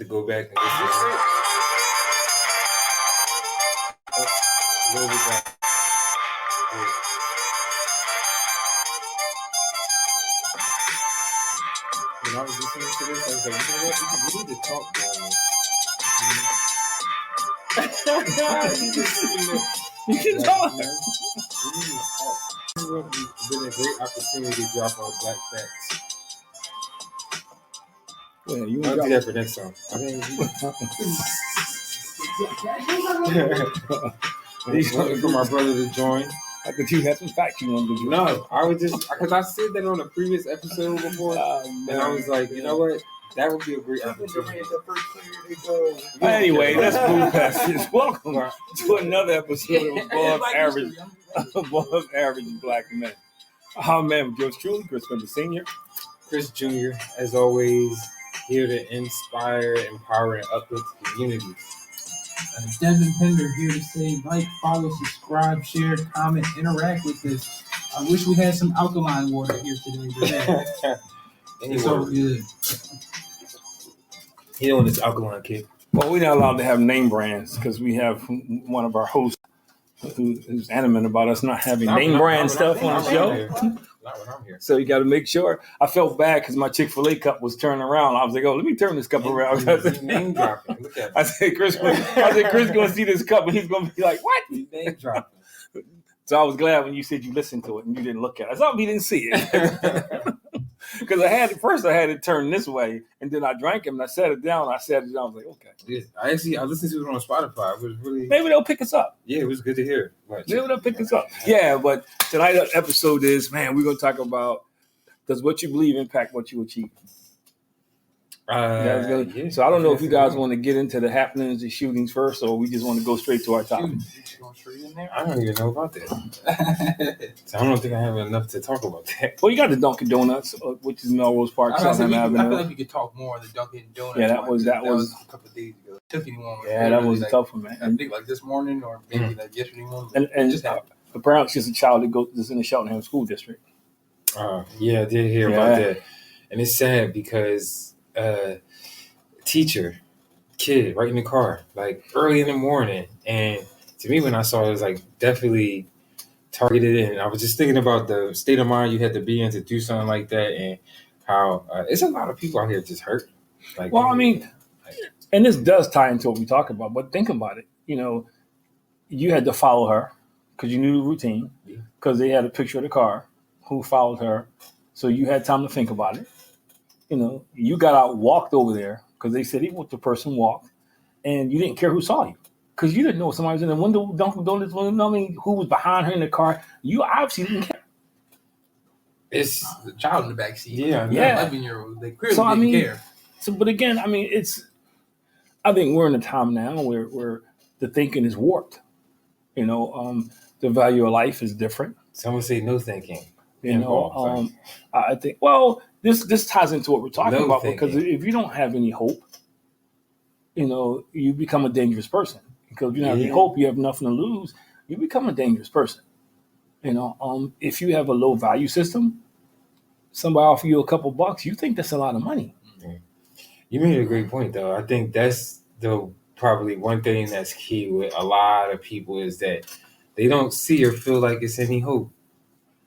to go back and listen. A little bit back. When I was listening to this, I was like, you know what? We need to talk more. You can talk. We need to talk. This would have been a great opportunity to drop our black facts. Well, you I'll do that for next time. He's waiting for my brother to join. I could you have some facts you wanted to do. No, I was just because I said that on a previous episode before, and I was like, you know what? That would be a great opportunity. Anyway, let's move past this. Welcome to another episode of Above Average Black Men. I'm yours truly, Chris Wimber Sr. Chris Jr., as always, here to inspire, empower, and uplift communities. Devin Pender here to say like, follow, subscribe, share, comment, interact with this. I wish we had some alkaline water here today. It's so good. You know, this alkaline kick. Well, we're not allowed to have name brands because we have one of our hosts who's adamant about us not having name brand stuff on the show. Not when I'm here. So you got to make sure. I felt bad because my Chick-fil-A cup was turning around. I was like, "Oh, let me turn this cup around." Name dropping. Look at I said, "Chris going to see this cup, and he's going to be like, what?" Name dropping. So I was glad when you said you listened to it and you didn't look at it. I thought you didn't see it because I had it turned this way, and then I drank it and I set it down. I was like, "Okay." Yeah, I listened to it on Spotify. It was really maybe they'll pick us up. Yeah, it was good to hear. Maybe they'll pick us up. Yeah, but tonight's episode is, man, we're going to talk about, does what you believe impact what you achieve? Yeah, so I don't know if you guys want to get into the happenings and shootings first, or we just want to go straight to our topic. I don't even know about that. So I don't think I have enough to talk about that. Well, you got the Dunkin' Donuts, which is Melrose Park, Southern Avenue. I feel like we could talk more on the Dunkin' Donuts. Yeah, that was a couple of days ago. Tiffany one. Yeah, that was a tough one, man. I think like this morning or maybe like yesterday morning. And just apparently she's a child that's in the Cheltenham School District. Yeah, I did hear about that. And it's sad because teacher, kid, right in the car, like early in the morning. And to me, when I saw it, it was like definitely targeted. And I was just thinking about the state of mind you had to be in to do something like that, and how it's a lot of people out here just hurt. Like, well, I mean, and this does tie into what we talk about, but think about it. You know, you had to follow her because you knew the routine, because they had a picture of the car, who followed her. So you had time to think about it. You know, you got out, walked over there because they said the person walked, and you didn't care who saw you because you didn't know somebody was in the window, Dunkin' Donuts window. I mean, who was behind her in the car? You obviously didn't care. It's the child in the back seat. Yeah. 11-year-old. They clearly didn't care. So, but again, I mean, I think we're in a time now where the thinking is warped. You know, the value of life is different. Some would say no thinking. You know, I think, well, this ties into what we're talking about, because if you don't have any hope, you know, you become a dangerous person. Because if you don't have any hope, you have nothing to lose, you become a dangerous person. You know, if you have a low value system, somebody offer you a couple bucks, you think that's a lot of money. You made a great point, though. I think that's probably one thing that's key with a lot of people is that they don't see or feel like it's any hope.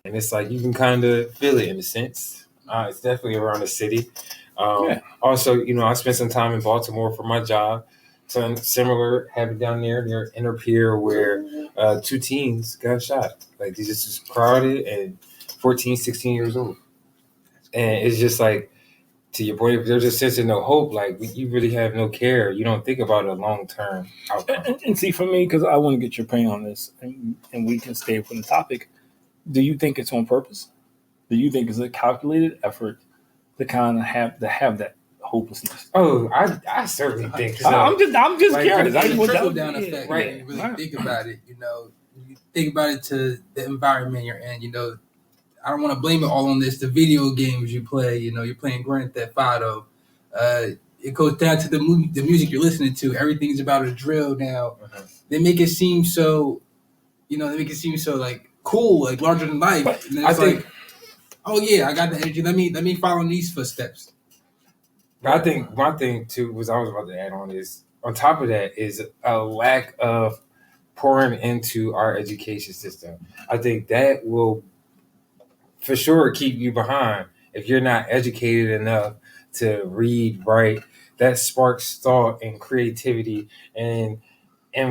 And it's like you can kind of feel it in a sense. It's definitely around the city. Also, you know, I spent some time in Baltimore for my job. Something similar happened down there near Inner Pier where 2 teens got shot. Like, they just crowded and 14, 16 years old. And it's just like, to your point, if there's a sense of no hope, like you really have no care. You don't think about a long-term outcome. And see, for me, because I want to get your opinion on this, and we can stay with the topic, do you think it's on purpose? Do you think it's a calculated effort to kind of have that hopelessness? Oh, I certainly think so. I'm just curious. It's a trickle-down effect, right? When you really think about it, you know, you think about it to the environment you're in, you know, I don't want to blame it all on this. The video games you play, you know, you're playing Grand Theft Auto. It goes down to the music you're listening to. Everything's about a drill now. They make it seem so, you know, like cool, like larger than life. And then it's like, oh yeah, I got the energy. Let me follow in these footsteps. But I think my thing too was I was about to add on is on top of that is a lack of pouring into our education system. I think that will for sure keep you behind if you're not educated enough to read, write. That sparks thought and creativity and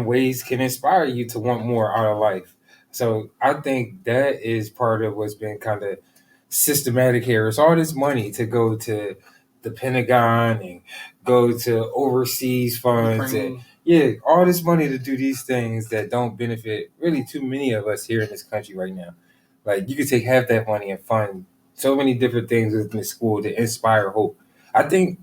ways can inspire you to want more out of life. So I think that is part of what's been kind of systematic here. It's all this money to go to the Pentagon and go to overseas funds and yeah, all this money to do these things that don't benefit really too many of us here in this country right now. Like you could take half that money and fund so many different things within the school to inspire hope. I think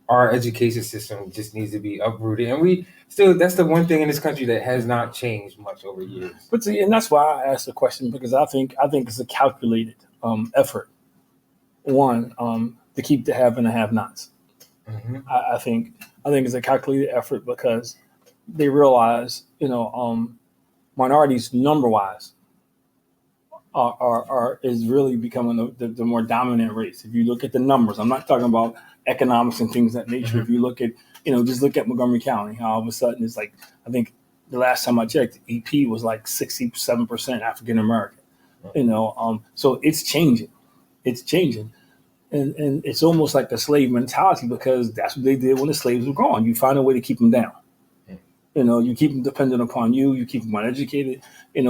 our education system just needs to be uprooted, and we still that's the one thing in this country that has not changed much over years. But see, and that's why I asked the question because I think it's a calculated effort. One, to keep the have and the have-nots. Mm-hmm. I think it's a calculated effort because they realize, minorities number-wise is really becoming the more dominant race. If you look at the numbers, I'm not talking about economics and things of that nature. Mm-hmm. If you look at, just look at Montgomery County, how all of a sudden it's like, I think the last time I checked, EP was like 67% African American. So it's changing. It's changing. And it's almost like a slave mentality because that's what they did when the slaves were gone. You find a way to keep them down. You keep them dependent upon you. You keep them uneducated. That's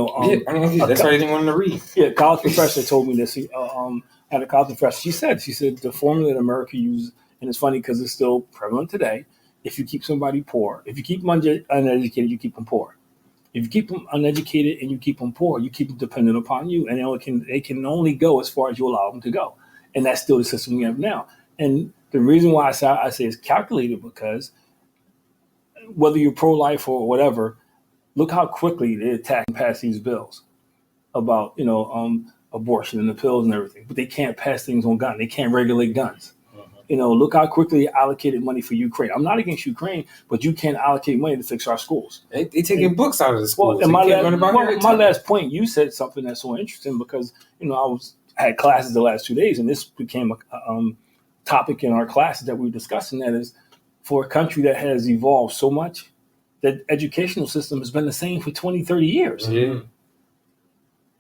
why they didn't want to read. Yeah, college professor told me this. Had a college professor. She said the formula that America uses, and it's funny because it's still prevalent today. If you keep somebody poor, if you keep them uneducated, you keep them poor. If you keep them uneducated and you keep them poor, you keep them dependent upon you, and they can only go as far as you allow them to go. And that's still the system we have now. And the reason why I say it's calculated because whether you're pro-life or whatever, look how quickly they attack and pass these bills about, abortion and the pills and everything. But they can't pass things on guns. They can't regulate guns. Look how quickly they allocated money for Ukraine. I'm not against Ukraine, but you can't allocate money to fix our schools. They taking books out of the schools. Well, and my last point, you said something that's so interesting because, I had classes the last 2 days, and this became a topic in our classes that we were discussing. That is, for a country that has evolved so much, that educational system has been the same for 20, 30 years. Yeah.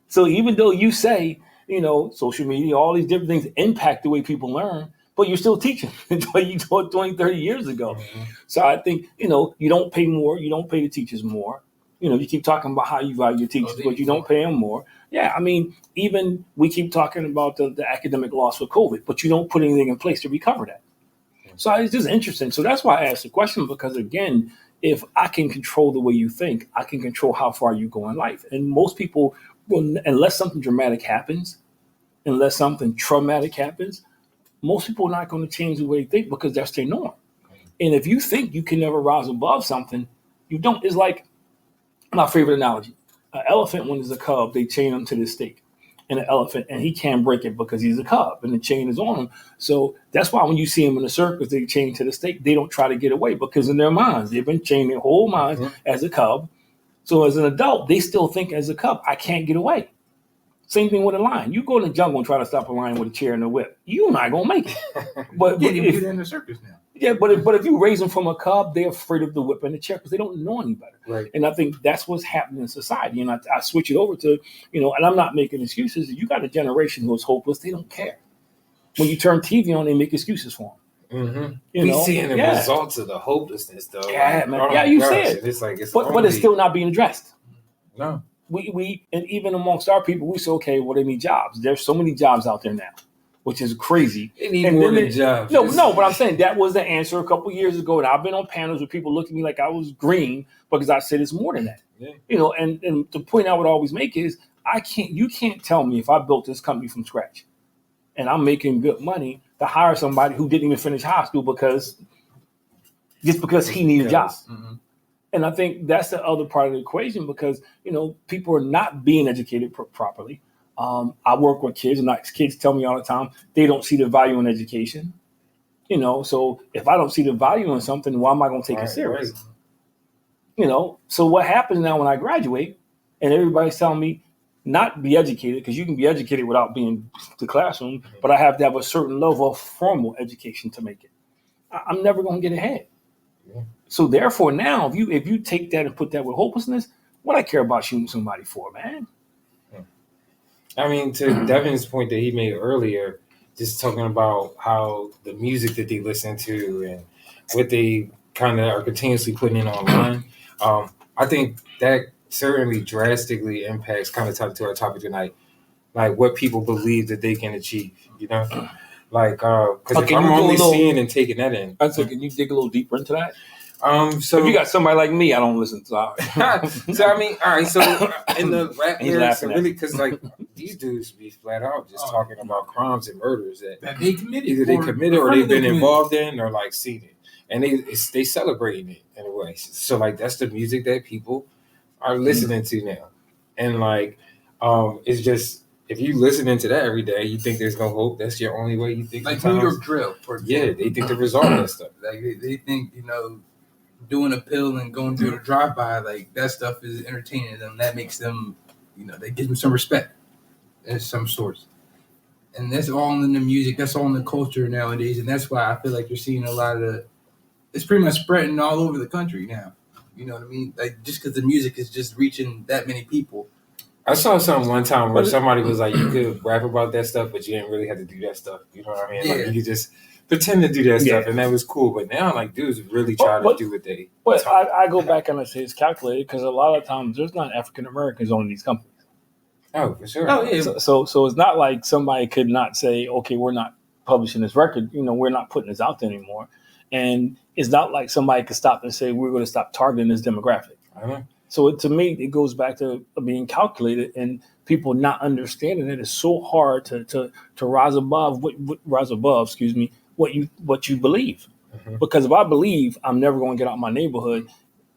So even though you say, social media, all these different things impact the way people learn, but you're still teaching what you taught 20, 30 years ago. Mm-hmm. So I think, you don't pay more. You don't pay the teachers more. You keep talking about how you value your teachers, but you don't pay them more. Yeah, even we keep talking about the academic loss for COVID, but you don't put anything in place to recover that. So it's just interesting. So that's why I asked the question, because again, if I can control the way you think, I can control how far you go in life. And most people, unless something dramatic happens, unless something traumatic happens, most people are not going to change the way they think because that's their norm. And if you think you can never rise above something, you don't. It's like my favorite analogy. An elephant, when it's a cub, they chain him to the stake. And an elephant, and he can't break it because he's a cub and the chain is on him. So that's why when you see him in the circus, they chain to the stake. They don't try to get away because in their minds, they've been chained their whole minds as a cub. So as an adult, they still think as a cub, I can't get away. Same thing with a lion. You go in the jungle and try to stop a lion with a chair and a whip. You're not going to make it. But you do that in the circus now. Yeah, but if you raise them from a cub, they're afraid of the whip and the chair because they don't know any better. Right. And I think that's what's happening in society. And I switch it over to, and I'm not making excuses. You got a generation who's hopeless. They don't care. When you turn TV on, they make excuses for them. Mm-hmm. We seeing the results of the hopelessness, though. Yeah, man. Yeah, you see it. It's like but it's still not being addressed. No. We and even amongst our people, we say, okay, well, they need jobs. There's so many jobs out there now, which is crazy. They need more than jobs. No, but I'm saying that was the answer a couple years ago. And I've been on panels where people look at me like I was green because I said it's more than that. Yeah. And the point I would always make is you can't tell me if I built this company from scratch and I'm making good money to hire somebody who didn't even finish high school because he needed a job. Mm-hmm. And I think that's the other part of the equation because, people are not being educated properly. I work with kids, and kids tell me all the time they don't see the value in education. So if I don't see the value in something, why am I going to take it serious? Right. So what happens now when I graduate and everybody's telling me not be educated, because you can be educated without being the classroom, but I have to have a certain level of formal education to make it. I'm never going to get ahead. Yeah. So therefore, now if you take that and put that with hopelessness, what I care about shooting somebody for, man? I mean, to Devin's point that he made earlier, just talking about how the music that they listen to and what they kind of are continuously putting in online, I think that certainly drastically impacts, kind of talking to our topic tonight, like what people believe that they can achieve, you know? Like, because if I'm only seeing and taking that in. I said, can you dig a little deeper into that? So if you got somebody like me, I don't listen to so I mean, all right. So in the rap lyrics, really, because like these dudes be flat out just talking about crimes and murders that they committed, either they committed or they've been involved in, or like seen it, and they celebrating it in a way. So like that's the music that people are listening to now, and like it's just if you listening to that every day, you think there's no hope. That's your only way. You think like New York drill, for example. Yeah, they think to resolve that stuff. Like they think doing a pill and going through a drive-by, like that stuff is entertaining them. That makes them, that gives them some respect in some sorts. And that's all in the music. That's all in the culture nowadays. And that's why I feel like you're seeing a lot of it's pretty much spreading all over the country now. You know what I mean? Like just because the music is just reaching that many people. I saw something one time where somebody was like, you could rap about that stuff, but you didn't really have to do that stuff. You know what I mean? Yeah. Like you could just pretend to do that stuff, and that was cool. But now, like, dudes really try to do what they. But I go back and I say it's calculated because a lot of times there's not African Americans owning these companies. Oh, for sure. Oh, yeah. So it's not like somebody could not say, okay, we're not publishing this record. We're not putting this out there anymore. And it's not like somebody could stop and say, we're going to stop targeting this demographic. I know. So to me, it goes back to being calculated and people not understanding it. It's so hard to rise above what you believe. Mm-hmm. Because if I believe I'm never going to get out my neighborhood,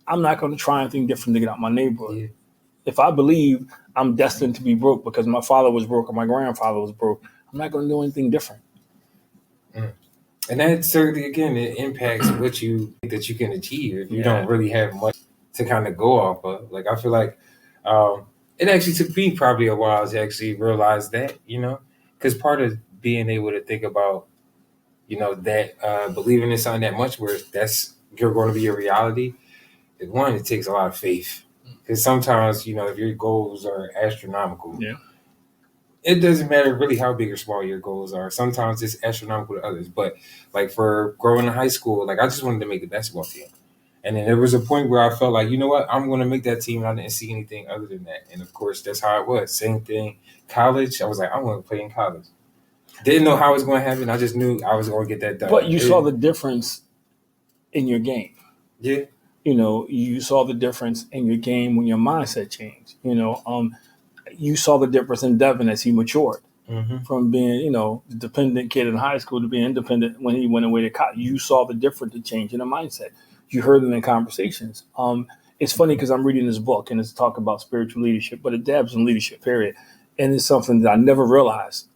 I'm not going to try anything different to get out my neighborhood. Yeah. If I believe I'm destined to be broke because my father was broke or my grandfather was broke, I'm not going to do anything different. Mm. And that certainly, again, it impacts what you think that you can achieve if you don't really have much to kind of go off of. Like, I feel like it actually took me probably a while to actually realize that, because part of being able to think about, that believing in something that much where you're going to be a reality, is one, it takes a lot of faith. Because sometimes, if your goals are astronomical, it doesn't matter really how big or small your goals are. Sometimes it's astronomical to others. But like for growing in high school, like I just wanted to make the basketball team. And then there was a point where I felt like, you know what, I'm going to make that team. And I didn't see anything other than that. And of course, that's how it was. Same thing. College, I was like, I want to play in college. Didn't know how it was going to happen. I just knew I was going to get that done. But you saw the difference in your game. Yeah. You saw the difference in your game when your mindset changed. You saw the difference in Devin as he matured from being, the dependent kid in high school to being independent when he went away to college. You saw the difference, the change in the mindset. You heard it in conversations. It's funny because I'm reading this book and it's talk about spiritual leadership, but it dabs in leadership, period. And it's something that I never realized,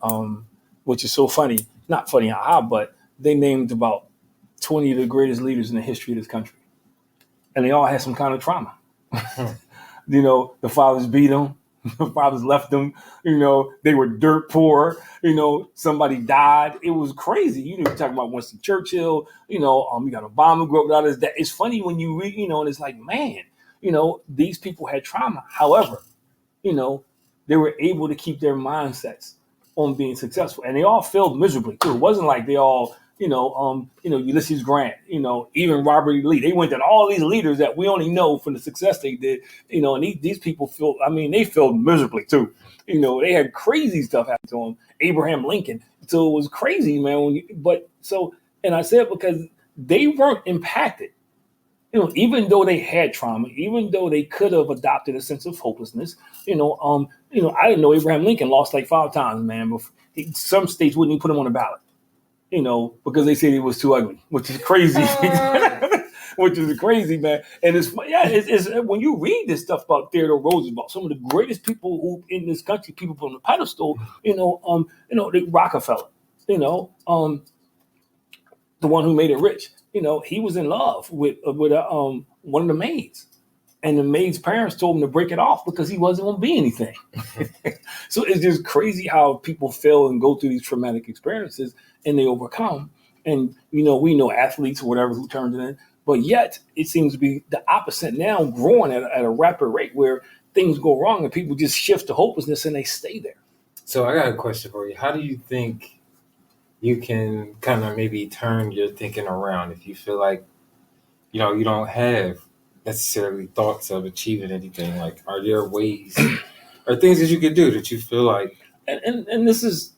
which is so funny. Not funny, but they named about 20 of the greatest leaders in the history of this country. And they all had some kind of trauma. The fathers beat them. The fathers left them. They were dirt poor. Somebody died. It was crazy. You talking about Winston Churchill. You got Obama grew up without his dad. It's funny when you read, and it's like, man, these people had trauma. However, they were able to keep their mindsets on being successful, and they all failed miserably too. It wasn't like they all. Ulysses Grant, even Robert E. Lee. They went to all these leaders that we only know from the success they did, and these people they failed miserably too. They had crazy stuff happen to them. Abraham Lincoln. So it was crazy, man. And I said because they weren't impacted. Even though they had trauma, even though they could have adopted a sense of hopelessness, I didn't know Abraham Lincoln lost like 5 times, man. Before some states wouldn't even put him on the ballot. Because they said he was too ugly, which is crazy. Which is crazy, man. And it's when you read this stuff about Theodore Roosevelt, some of the greatest people who in this country, people put on the pedestal, Rockefeller, the one who made it rich, he was in love with one of the maids. And the maid's parents told him to break it off because he wasn't going to be anything. So it's just crazy how people fail and go through these traumatic experiences and they overcome. And, we know athletes or whatever who turned it in. But yet, it seems to be the opposite now, growing at a rapid rate where things go wrong and people just shift to hopelessness and they stay there. So I got a question for you. How do you think you can kind of maybe turn your thinking around if you feel like, you don't have necessarily thoughts of achieving anything? Like, are there ways or things that you could do that you feel like, and this is,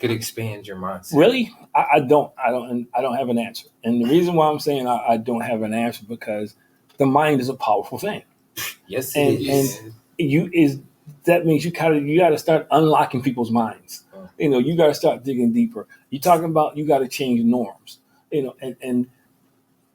could expand your mindset? Really? I don't have an answer. And the reason why I'm saying I don't have an answer because the mind is a powerful thing. Yes, it is. And that means you got to start unlocking people's minds. You got to start digging deeper. You're talking about you got to change norms. And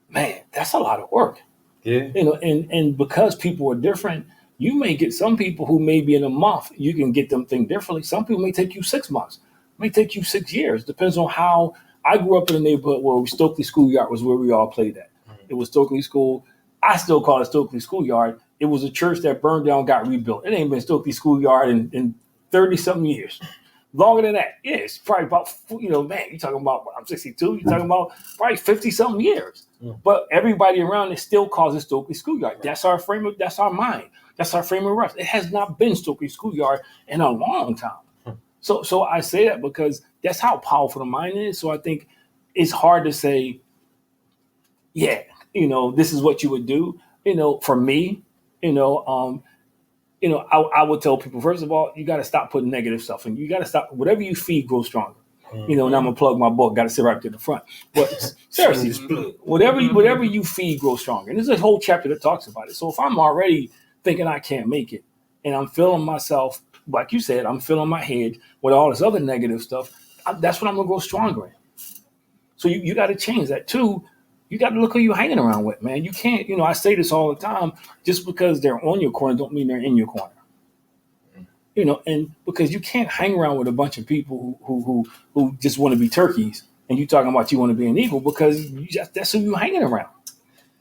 man, that's a lot of work. Yeah. And because people are different, you may get some people who maybe in a month you can get them think differently. Some people may take you 6 months. May take you 6 years. Depends on how. I grew up in a neighborhood where Stokely Schoolyard was where we all played at. It was Stokely School. I still call it Stokely Schoolyard. It was a church that burned down, got rebuilt. It ain't been Stokely Schoolyard in 30-something years. Longer than that. Yeah, it's probably about, man, you're talking about, I'm 62, you're talking about probably 50-something years. But everybody around it still calls it Stokely Schoolyard. That's our that's our mind. That's our frame of reference. It has not been Stokely Schoolyard in a long time. So I say that because that's how powerful the mind is. So I think it's hard to say, this is what you would do. For me, I would tell people, first of all, you got to stop putting negative stuff in. You got to stop. Whatever you feed grows stronger. And I'm going to plug my book. Got to sit right to the front. But seriously, whatever you feed grows stronger. And there's a whole chapter that talks about it. So if I'm already thinking I can't make it and I'm feeling myself, like you said, I'm filling my head with all this other negative stuff, that's what I'm going to grow stronger in. So you got to change that. Too, you got to look who you're hanging around with, man. You can't, I say this all the time, just because they're on your corner don't mean they're in your corner. And because you can't hang around with a bunch of people who just want to be turkeys and you talking about you want to be an eagle because that's who you're hanging around.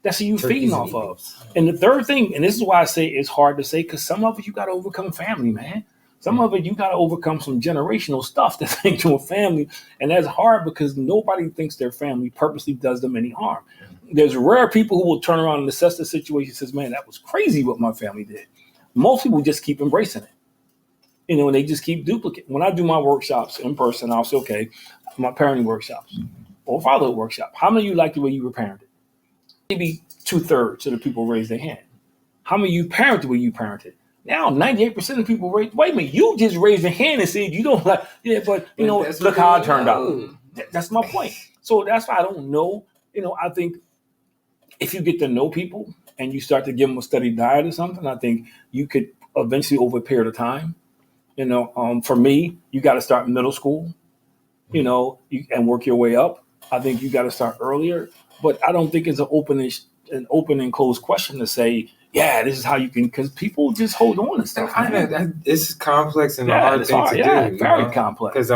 That's who you feeding off of. And the third thing, and this is why I say it's hard to say, because some of it you got to overcome family, man. Some of it you got to overcome some generational stuff that ain't your family. And that's hard because nobody thinks their family purposely does them any harm. There's rare people who will turn around and assess the situation and says, man, that was crazy what my family did. Most people just keep embracing it. And they just keep duplicating. When I do my workshops in person, I'll say, okay, my parenting workshops or fatherhood workshop, how many of you like the way you were parented? Maybe 2/3 of the people raise their hand. How many of you parent the way you parented? Now, 98% of people raise. Wait a minute, you just raised your hand and said you don't like. Yeah, but look how it turned out. That's my point. So that's why I don't know. I think if you get to know people and you start to give them a steady diet or something, I think you could eventually, over a period of time. For me, you got to start in middle school. And work your way up. I think you got to start earlier. But I don't think it's an open and closed question to say, yeah, this is how you can, because people just hold on and stuff. It's complex and a hard thing to do. Very complex. Because,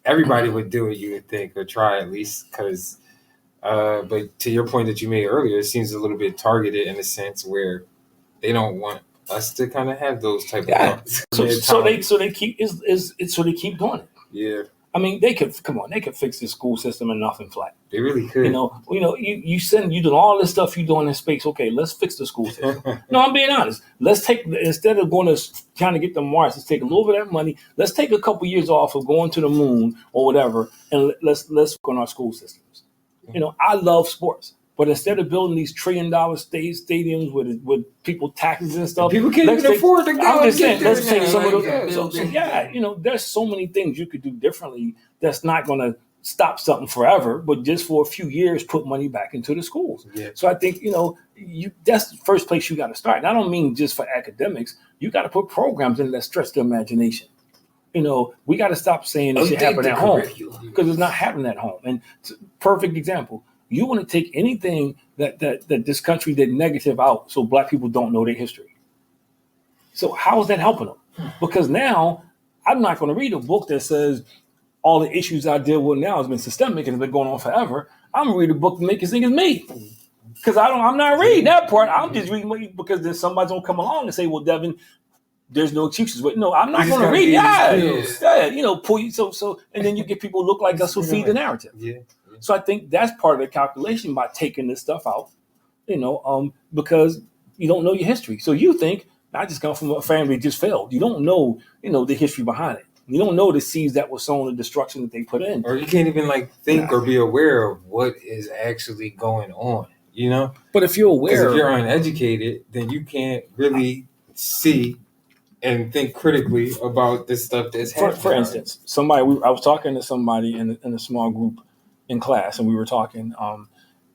everybody would do it, you would think, or try at least, because, but to your point that you made earlier, it seems a little bit targeted in a sense where they don't want us to kind of have those type of thoughts. So they keep doing it. Yeah. They could fix the school system and nothing flat. They really could. You doing all this stuff you doing in space. Okay, let's fix the school system. No, I'm being honest. Let's take, instead of going to trying to get to Mars, let's take a little bit of that money. Let's take a couple years off of going to the moon or whatever, and let's work on our school systems. I love sports. But instead of building these $1 trillion stadiums with people taxes and stuff, people can't even afford to go. I'm just saying, let's take some of those. There's so many things you could do differently. That's not going to stop something forever, but just for a few years, put money back into the schools. Yeah. So I think that's the first place you got to start. And I don't mean just for academics. You got to put programs in that stretch the imagination. We got to stop saying it should happen at home because it's not happening at home. And perfect example. You want to take anything that this country did negative out so black people don't know their history. So how is that helping them? Because now I'm not going to read a book that says all the issues I deal with now has been systemic and has been going on forever. I'm going to read a book to make it think it's me. Because I'm not reading that part. I'm just reading because then somebody's going to come along and say, well, Devin, there's no excuses. But no, I'm not You just going to gotta read. get Yeah, you know, pull you. So, and then you get people who look like us who feed the narrative. Yeah. So I think that's part of the calculation by taking this stuff out. You know, because you don't know your history. So you think I just come from a family that just failed. You don't know, you know, the history behind it. You don't know the seeds that were sown, the destruction that they put in. Or you can't even like think or be aware of what is actually going on, you know? But if you're aware, if you're uneducated, then you can't really see and think critically about this stuff that's happening. For instance, I was talking to somebody in a small group in class, and we were talking,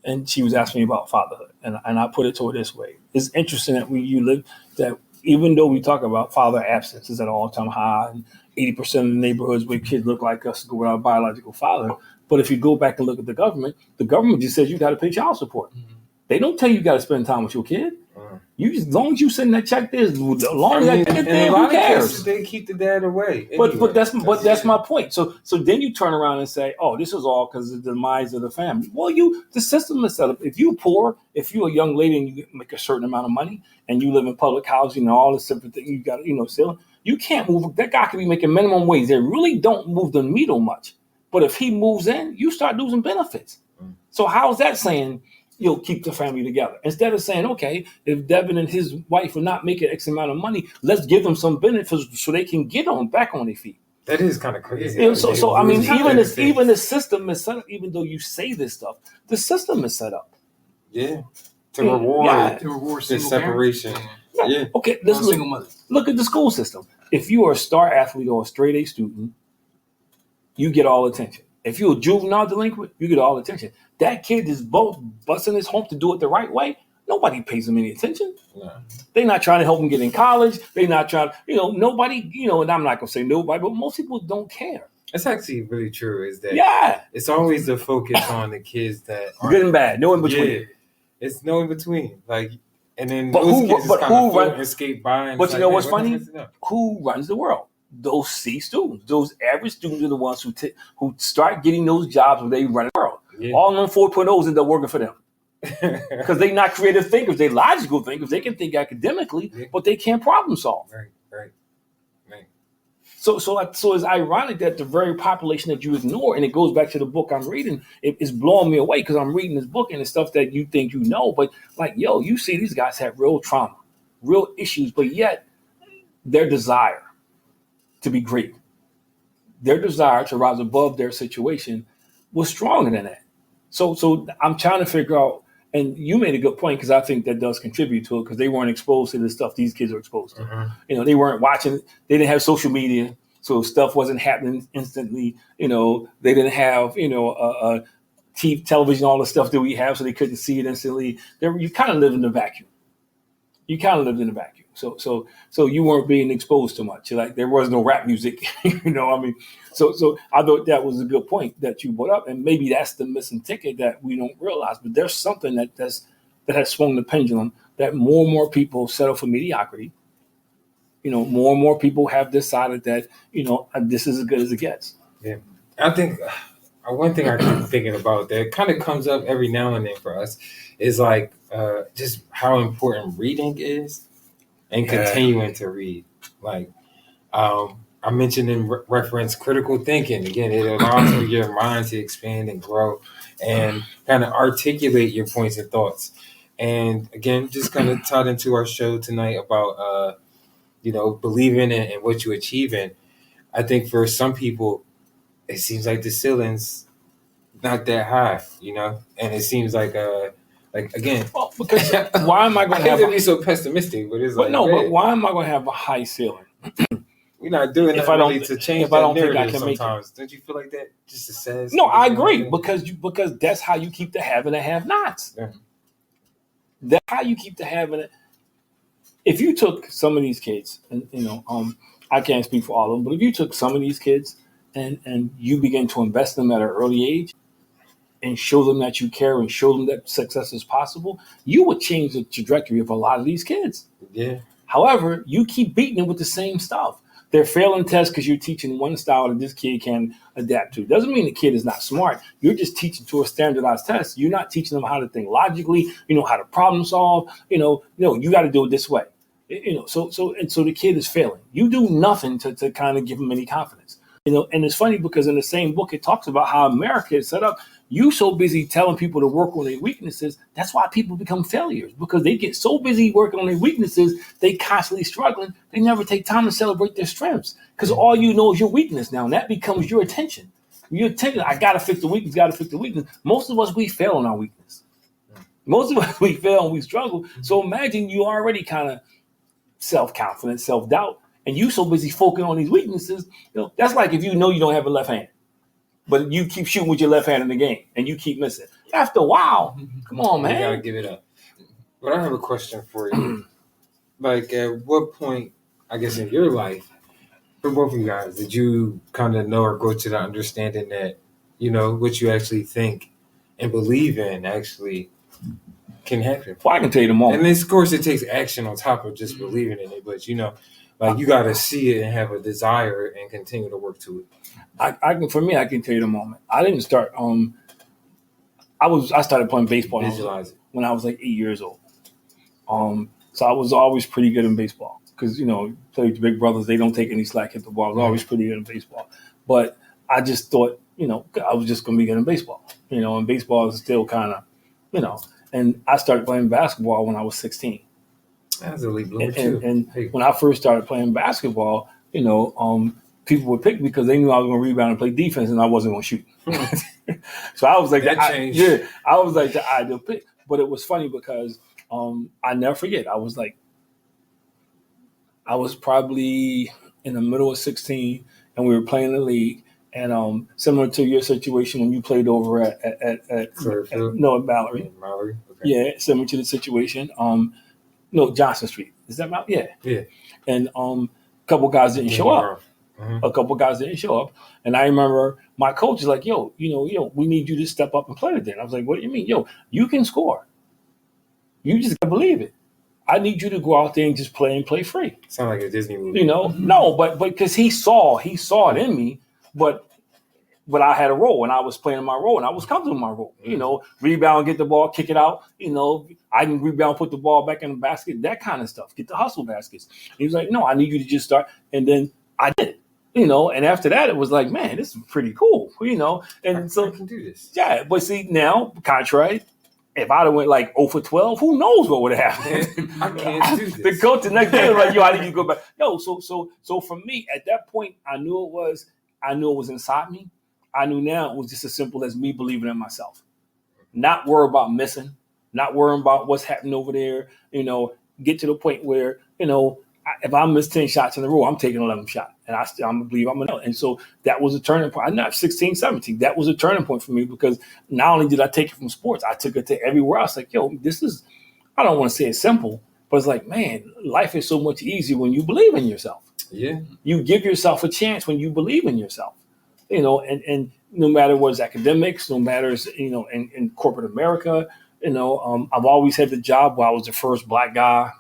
and she was asking me about fatherhood, and I put it to her this way: it's interesting that even though we talk about father absence is at an all-time high, and 80% of the neighborhoods where kids look like us go without a biological father, but if you go back and look at the government just says you got to pay child support. Mm-hmm. They don't tell you got to spend time with your kid. You just, as long as you send that check there, as long as that kid there, who cares? They keep the dad away. Anyway. But that's my point. So then you turn around and say, oh, this is all because of the demise of the family. Well, the system is set up. If you're poor, if you're a young lady and you make a certain amount of money and you live in public housing and all this different thing, you got still you can't move. That guy could be making minimum wage. They really don't move the needle much. But if he moves in, you start losing benefits. So how is that saying? You'll keep the family together. Instead of saying, okay, if Devin and his wife are not making X amount of money, let's give them some benefits so they can get back on their feet. That is kind of crazy. You know, so I mean, even the system is set up, even though you say this stuff, the system is set up. Yeah. To reward the separation. Yeah. Okay, look at the school system. If you are a star athlete or a straight A student, you get all attention. If you're a juvenile delinquent, you get all attention. That kid is both busting his home to do it the right way. Nobody pays him any attention. No. They're not trying to help him get in college. They're not trying, nobody, and I'm not going to say nobody, but most people don't care. It's actually really true is that it's always the focus on the kids that are good and bad, no in between. Yeah, it's no in between. Like, and then those kids just kind of escape by. And but you know what's funny? Who runs the world? Those C students, those average students are the ones who start getting those jobs where they run the world. Yeah. All them 4.0s end up working for them because they're not creative thinkers. They're logical thinkers. They can think academically, but they can't problem solve. Right. So it's ironic that the very population that you ignore, and it goes back to the book I'm reading, it's blowing me away because I'm reading this book and it's stuff that you think you know, but like, you see these guys have real trauma, real issues, but yet their desire to be great, their desire to rise above their situation was stronger than that. So I'm trying to figure out, and you made a good point because I think that does contribute to it because they weren't exposed to the stuff these kids are exposed to. Mm-hmm. They weren't watching, they didn't have social media, so stuff wasn't happening instantly. They didn't have, television, all the stuff that we have, so they couldn't see it instantly. You kind of live in a vacuum. So you weren't being exposed to much. Like there was no rap music, So I thought that was a good point that you brought up, and maybe that's the missing ticket that we don't realize. But there's something that has swung the pendulum. That more and more people settle for mediocrity. More and more people have decided that this is as good as it gets. Yeah, I think one thing I keep thinking about that kind of comes up every now and then for us is like just how important reading is and continuing to read. Like I mentioned in reference critical thinking. Again, it allows for your mind to expand and grow and kind of articulate your points and thoughts. And again, just kind of tied into our show tonight about, believing in what you achieve in. I think for some people, it seems like the ceiling's not that high, and it seems like again. Well, because why am I going to have to be so pessimistic? But it's but why am I going to have a high ceiling? We're not doing that really to change if I don't think I can sometimes. Don't you feel like that? Just says. No, I agree because that's how you keep the have and the have-nots. Yeah. That's how you keep the have and the. If you took some of these kids, and I can't speak for all of them, but if you took some of these kids and you begin to invest in them at an early age and show them that you care and show them that success is possible, you would change the trajectory of a lot of these kids. Yeah. However, you keep beating them with the same stuff. They're failing tests because you're teaching one style that this kid can adapt to. Doesn't mean the kid is not smart. You're just teaching to a standardized test. You're not teaching them how to think logically, how to problem solve. You got to do it this way. So the kid is failing. You do nothing to kind of give him any confidence. And it's funny because in the same book it talks about how America is set up. You so busy telling people to work on their weaknesses. That's why people become failures, because they get so busy working on their weaknesses, they constantly struggling. They never take time to celebrate their strengths, because all you know is your weakness now, and that becomes your attention. Your attention. I gotta fix the weakness. Gotta fix the weakness. Most of us, we fail on our weakness. Most of us, we fail and we struggle. So imagine you already kind of self-confidence, self-doubt, and you so busy focusing on these weaknesses. That's like if you know you don't have a left hand, but you keep shooting with your left hand in the game and you keep missing. After a while, come on, man. You gotta give it up. But I have a question for you. Like, at what point, I guess, in your life, for both of you guys, did you kind of know or go to the understanding that, what you actually think and believe in actually can happen? Well, I can tell you the moment. And of course, it takes action on top of just believing in it. But, you got to see it and have a desire and continue to work to it. I can tell you the moment. I didn't start. I started playing baseball when I was like 8 years old. So I was always pretty good in baseball because play with the big brothers. They don't take any slack at the ball. I was always pretty good in baseball. But I just thought, I was just going to be good in baseball. And baseball is still kind of, And I started playing basketball when I was 16. That's a late bloomer too. And when I first started playing basketball, people would pick me because they knew I was going to rebound and play defense, and I wasn't going to shoot. So I was like, I was like the ideal pick. But it was funny because I never forget. I was probably in the middle of 16, and we were playing the league. And similar to your situation when you played over at Mallory. Mallory. Okay. Yeah, similar to the situation. Johnson Street. Is that Mallory? Yeah. Yeah. And a couple guys didn't show up. Mm-hmm. A couple guys didn't show up. And I remember my coach is like, we need you to step up and play today. And I was like, what do you mean? You can score. You just gotta believe it. I need you to go out there and just play and play free. Sound like a Disney movie. No, but because he saw it in me, but I had a role and I was playing my role and I was comfortable in my role. Rebound, get the ball, kick it out. I can rebound, put the ball back in the basket, that kind of stuff. Get the hustle baskets. And he was like, no, I need you to just start. And then I did. And after that, it was like, man, this is pretty cool. And so I can do this. Yeah, but see now, contrary. If I'd have went like 0 for 12, who knows what would have happened? I can't do this. The coach the next day was like, I need you to go back. No, so for me, at that point, I knew it was inside me. I knew now it was just as simple as me believing in myself. Not worry about missing, not worrying about what's happening over there. Get to the point where, if I miss 10 shots in a row, I'm taking 11 shots. And I believe I'm going to. And so that was a turning point. I'm not 16, 17. That was a turning point for me because not only did I take it from sports, I took it to everywhere else. Like, this is, I don't want to say it's simple, but it's like, man, life is so much easier when you believe in yourself. Yeah. You give yourself a chance when you believe in yourself. And no matter what is academics, no matter, in corporate America, I've always had the job where I was the first black guy,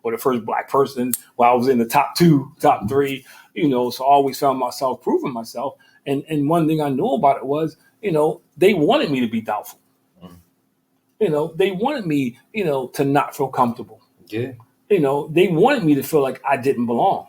or the first black person, where I was in the top 2, top 3, so I always found myself proving myself. And one thing I knew about it was, they wanted me to be doubtful. They wanted me, to not feel comfortable. Yeah. They wanted me to feel like I didn't belong.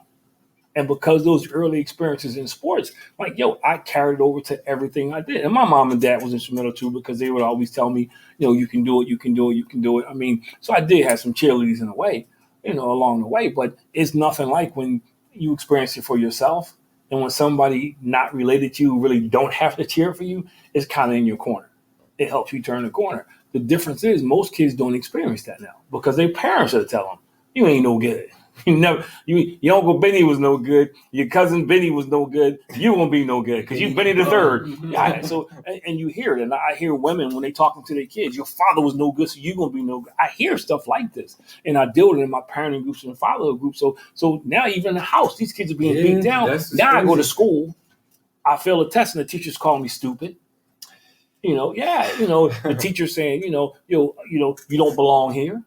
And because those early experiences in sports, I carried it over to everything I did. And my mom and dad was instrumental too, because they would always tell me, you can do it, you can do it, you can do it. I mean, so I did have some cheerleaders in a way, along the way, but it's nothing like when you experience it for yourself. And when somebody not related to you really don't have to cheer for you, it's kind of in your corner. It helps you turn the corner. The difference is most kids don't experience that now because their parents are telling them, you ain't no good. Your Uncle Benny was no good. Your cousin Benny was no good. You won't be no good because you Benny the third. Yeah. So and you hear it, and I hear women when they talking to their kids. Your father was no good, so you gonna be no good. I hear stuff like this, and I deal with it in my parenting groups and fatherhood groups. So now even in the house, these kids are being beat down. Now I go to school, I fail a test, and the teachers call me stupid. The teacher saying, you don't belong here.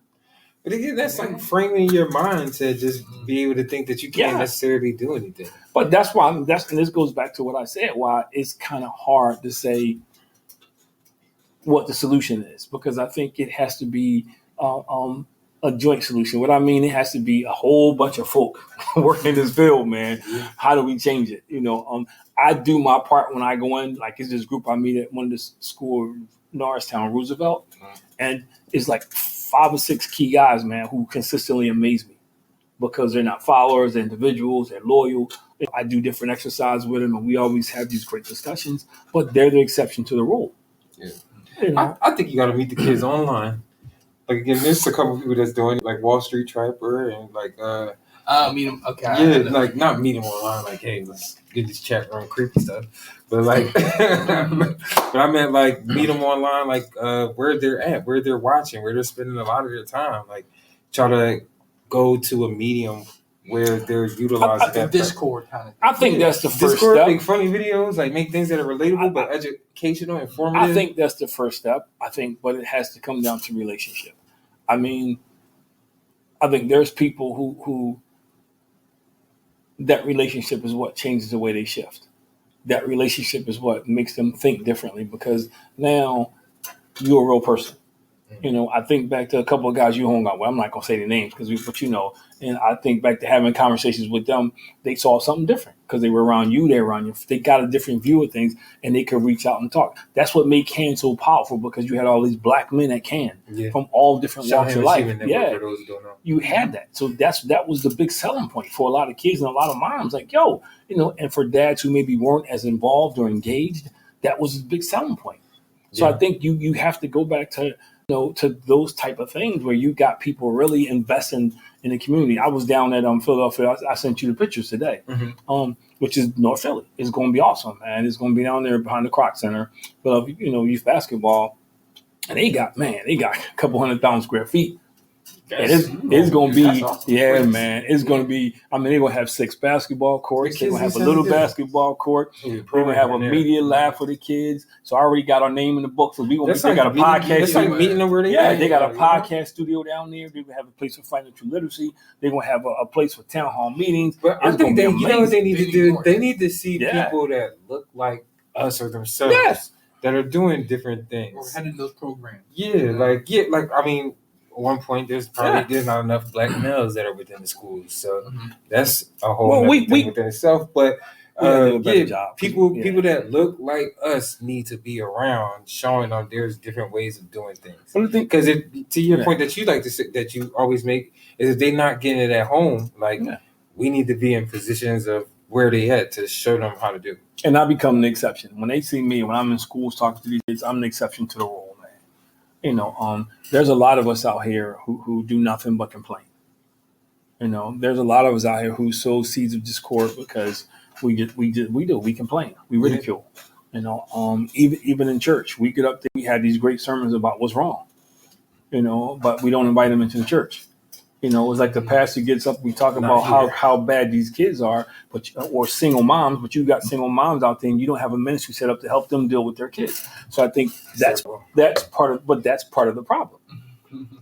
But again, that's like framing your mind to just be able to think that you can't necessarily do anything. But that's why and this goes back to what I said, why it's kind of hard to say what the solution is, because I think it has to be a joint solution. What I mean, it has to be a whole bunch of folk working in this field, man. How do we change it? I do my part when I go in. Like, it's this group I meet at one of the school, Norristown, Roosevelt, and it's like 5 or 6 key guys, man, who consistently amaze me because they're not followers, they're individuals, they're loyal. I do different exercises with them, and we always have these great discussions. But they're the exception to the rule. Yeah. I think you got to meet the kids online. Like, again, there's a couple of people that's doing it, like Wall Street Trapper and like meet them. Okay. Yeah, like not meet them online. Like, hey, let's get this chat room creepy stuff. But like, but I meant like meet them online, like where they're at, where they're watching, where they're spending a lot of their time. Like, try to go to a medium where they're utilizing that Discord kind of. I think that's the first Discord, step. make funny videos, like make things that are relatable but educational, informative. I think that's the first step. But it has to come down to relationship. I mean, I think there's people who that relationship is what changes the way they shift. That relationship is what makes them think differently because now you're a real person. I think back to a couple of guys you hung out with. I'm not going to say their names but and I think back to having conversations with them. They saw something different because they were around you. They're around you. They got a different view of things and they could reach out and talk. That's what made Can so powerful because you had all these black men at Can from all different walks of life. Yeah, you had that. So that was the big selling point for a lot of kids and a lot of moms. Like, and for dads who maybe weren't as involved or engaged, that was a big selling point. So I think you have to go back to to those type of things where you got people really investing in the community. I was down at Philadelphia. I sent you the pictures today, which is North Philly. It's going to be awesome, man. It's going to be down there behind the Croc Center. But youth basketball, and they got a couple 100,000 square feet. And it's going to be, awesome. Man. It's going to be, they're going to have 6 basketball courts. They're going to have a little basketball court. They're going to have a media lab for the kids. So I already got our name in the book. So they got a podcast. It's like meeting them where they they got a podcast studio down there. They're going to have a place for financial literacy. They're going to have a place for town hall meetings. But I think you know what they need to do? They need to see people that look like us or themselves. Yes. That are doing different things. Or heading those programs. At one point, there's not enough black males that are within the schools, so that's a whole thing within itself. But people that look like us need to be around, showing them there's different ways of doing things. Because to your point that you like to say, that you always make is if they're not getting it at home, we need to be in positions of where they at to show them how to do. And I become the exception when they see me when I'm in schools talking to these kids. I'm the exception to the rule. There's a lot of us out here who do nothing but complain. There's a lot of us out here who sow seeds of discord because we complain, we ridicule. Even in church, we get up there, we had these great sermons about what's wrong. But we don't invite them into the church. It's like the pastor gets up, we talk about how bad these kids are, or single moms, but you got single moms out there and you don't have a ministry set up to help them deal with their kids. So I think that's part of the problem.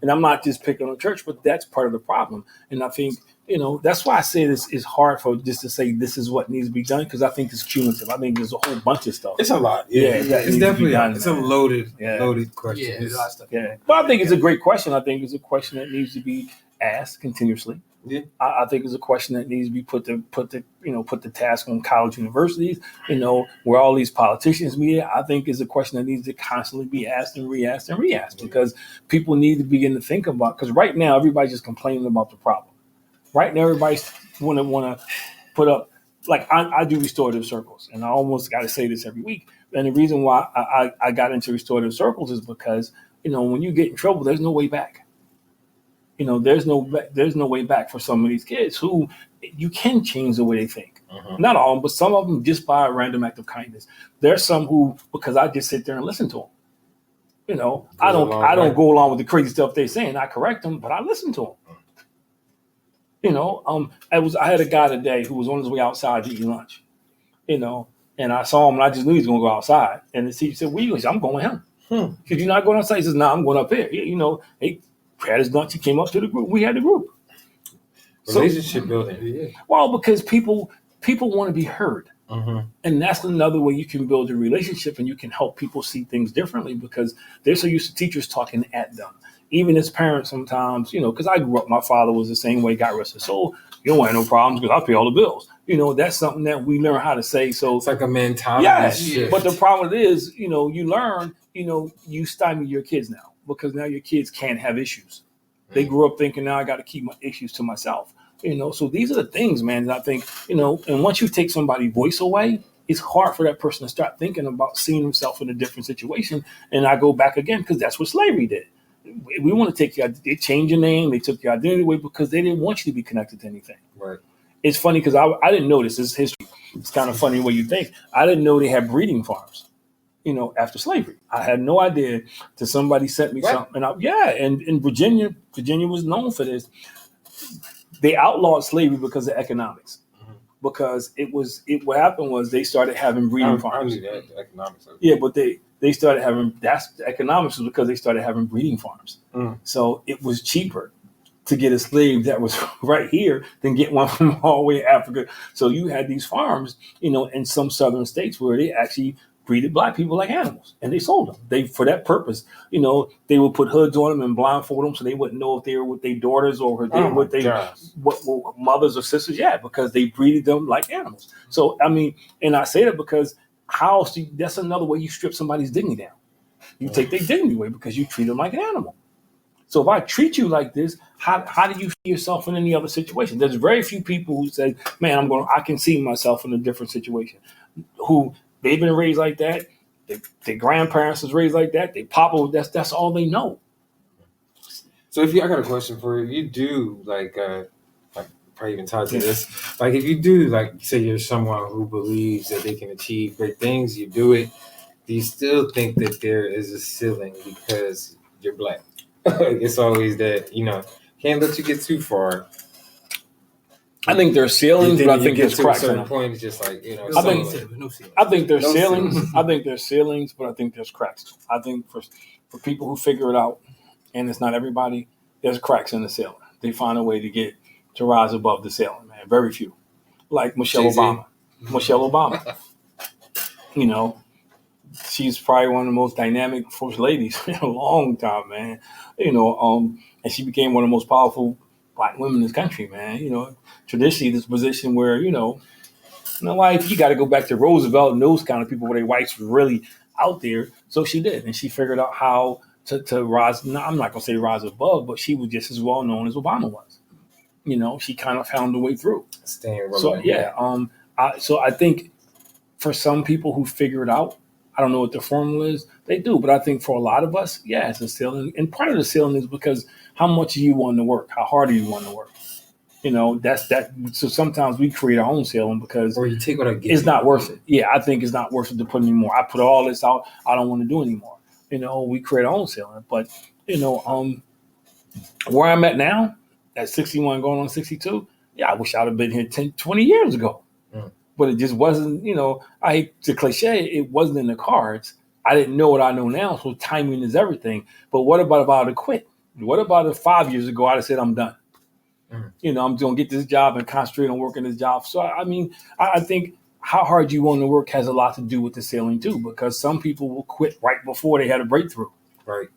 And I'm not just picking on the church, but that's part of the problem. And I think, that's why I say this is hard for just to say this is what needs to be done, because I think it's cumulative. I think there's a whole bunch of stuff. It's a lot. It's definitely it's a loaded question. Yeah, there's a lot of stuff. Yeah. But I think it's a great question. I think it's a question that needs to be asked continuously. Yeah. I think it's a question that needs to be put the task on college universities, where all these politicians meet. I think is a question that needs to constantly be asked and re-asked and re-asked because people need to begin to think about, because right now everybody's just complaining about the problem. Right now everybody's want to put up, like I do restorative circles, and I almost got to say this every week. And the reason why I got into restorative circles is because, when you get in trouble, there's no way back. There's no way back for some of these kids who you can change the way they think. Not all of them, but some of them just by a random act of kindness. There's some who, because I just sit there and listen to them. I don't go along with the crazy stuff they're saying. I correct them, but I listen to them. I had a guy today who was on his way outside to eat lunch. And I saw him and I just knew he was going to go outside. And the teacher said, "Where you?" He said, "I'm going with him." Because you're not going outside. He says, "No, I'm going up here." He had his lunch. He came up to the group. We had the group. Relationship building. Well, because people want to be heard. And that's another way you can build a relationship and you can help people see things differently because they're so used to teachers talking at them. even as parents sometimes, because I grew up, my father was the same way, got rest his soul. You don't have no problems because I pay all the bills. That's something that we learn how to say. So it's like a mentality shift. But the problem is, you learn, you stymie your kids now because now your kids can't have issues. They grew up thinking, now I got to keep my issues to myself. So these are the things, man, that I think, and once you take somebody's voice away, it's hard for that person to start thinking about seeing himself in a different situation. And I go back again, because that's what slavery did. We want to take they changed your name, they took your identity away because they didn't want you to be connected to anything. Right. It's funny because I didn't know this is history. It's kind of funny what you think. I didn't know they had breeding farms, after slavery. I had no idea till somebody sent me something. And in Virginia was known for this. They outlawed slavery because of economics. Because what happened was they started having breeding farms. I knew that, the economics of it. Yeah, but they started having, that's the economics was because they started having breeding farms. So it was cheaper to get a slave that was right here than get one from all the way to Africa. So you had these farms, in some southern states where they actually breeded black people like animals, and they sold them. For that purpose, they would put hoods on them and blindfold them so they wouldn't know if they were with their daughters or what mothers or sisters. Yeah, because they breeded them like animals. So I mean, and I say that because that's another way you strip somebody's dignity down. You take their dignity away because you treat them like an animal. So if I treat you like this, how do you see yourself in any other situation? There's very few people who say, man, I can see myself in a different situation. Who they've been raised like that. Their grandparents was raised like that. They papa, that's all they know. So I got a question for you. If you do like probably even tied to this, like if you do like say you're someone who believes that they can achieve great things, you do it. Do you still think that there is a ceiling because you're black? It's always that can't let you get too far. I think there's ceilings, but I think there's cracks. At a certain point, it's just like I think there's ceilings. I think there's ceilings, but I think there's cracks. I think for people who figure it out, and it's not everybody, there's cracks in the ceiling. They find a way to rise above the ceiling, man. Very few, like Michelle Obama. She's probably one of the most dynamic first ladies in a long time, man. And she became one of the most powerful black women in this country, man. Traditionally, this position where, like you got to go back to Roosevelt and those kind of people where their whites were really out there. So she did, and she figured out how to rise. No, I'm not gonna say rise above, but she was just as well known as Obama was. She kind of found a way through. So so I think for some people who figure it out, I don't know what the formula is. They do, but I think for a lot of us, it's a ceiling. And part of the ceiling is because how much do you want to work? How hard do you want to work? That's that. So sometimes we create our own ceiling because or you take what I get. It's not worth it. Yeah, I think it's not worth it to put anymore. I put all this out. I don't want to do anymore. We create our own ceiling. But where I'm at now, at 61 going on 62, I wish I'd have been here 10, 20 years ago. But it just wasn't, I hate the cliche, it wasn't in the cards. I didn't know what I know now, so timing is everything. But what about if I would have quit? What about if 5 years ago I'd have said I'm done? I'm going to get this job and concentrate on working this job. So, I think how hard you want to work has a lot to do with the ceiling too, because some people will quit right before they had a breakthrough. Right.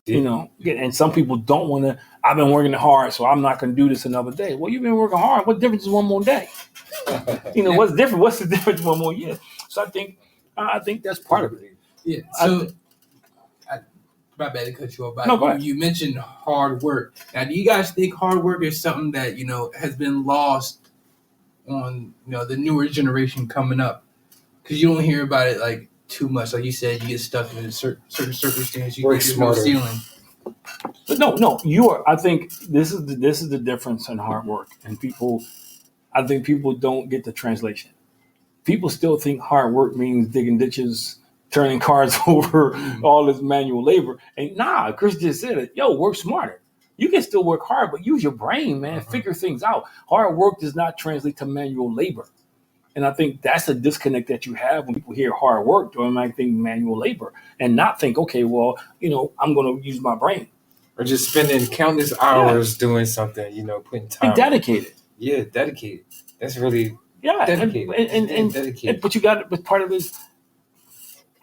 And some people don't want to, I've been working hard, so I'm not going to do this another day. Well, you've been working hard. What difference is one more day? What's different? What's the difference one more year? So I think that's part of it. Yeah. So, my bad to cut you off. No, go ahead. You mentioned hard work. Now, do you guys think hard work is something that has been lost on the newer generation coming up? Because you don't hear about it like too much. Like you said, you get stuck in a certain circumstance. You get no ceiling. But no, you are. I think this is the difference in hard work, and I think people don't get the translation. People still think hard work means digging ditches, turning cars over, all this manual labor. And Chris just said it. Work smarter. You can still work hard, but use your brain, man. Figure things out. Hard work does not translate to manual labor. And I think that's a disconnect that you have when people hear hard work. They might think manual labor and not think, okay, well, I'm going to use my brain. Or just spending countless hours doing something, putting time. And dedicated. Yeah, dedicated. That's really dedicated. And dedicated. but you got it. But part of it is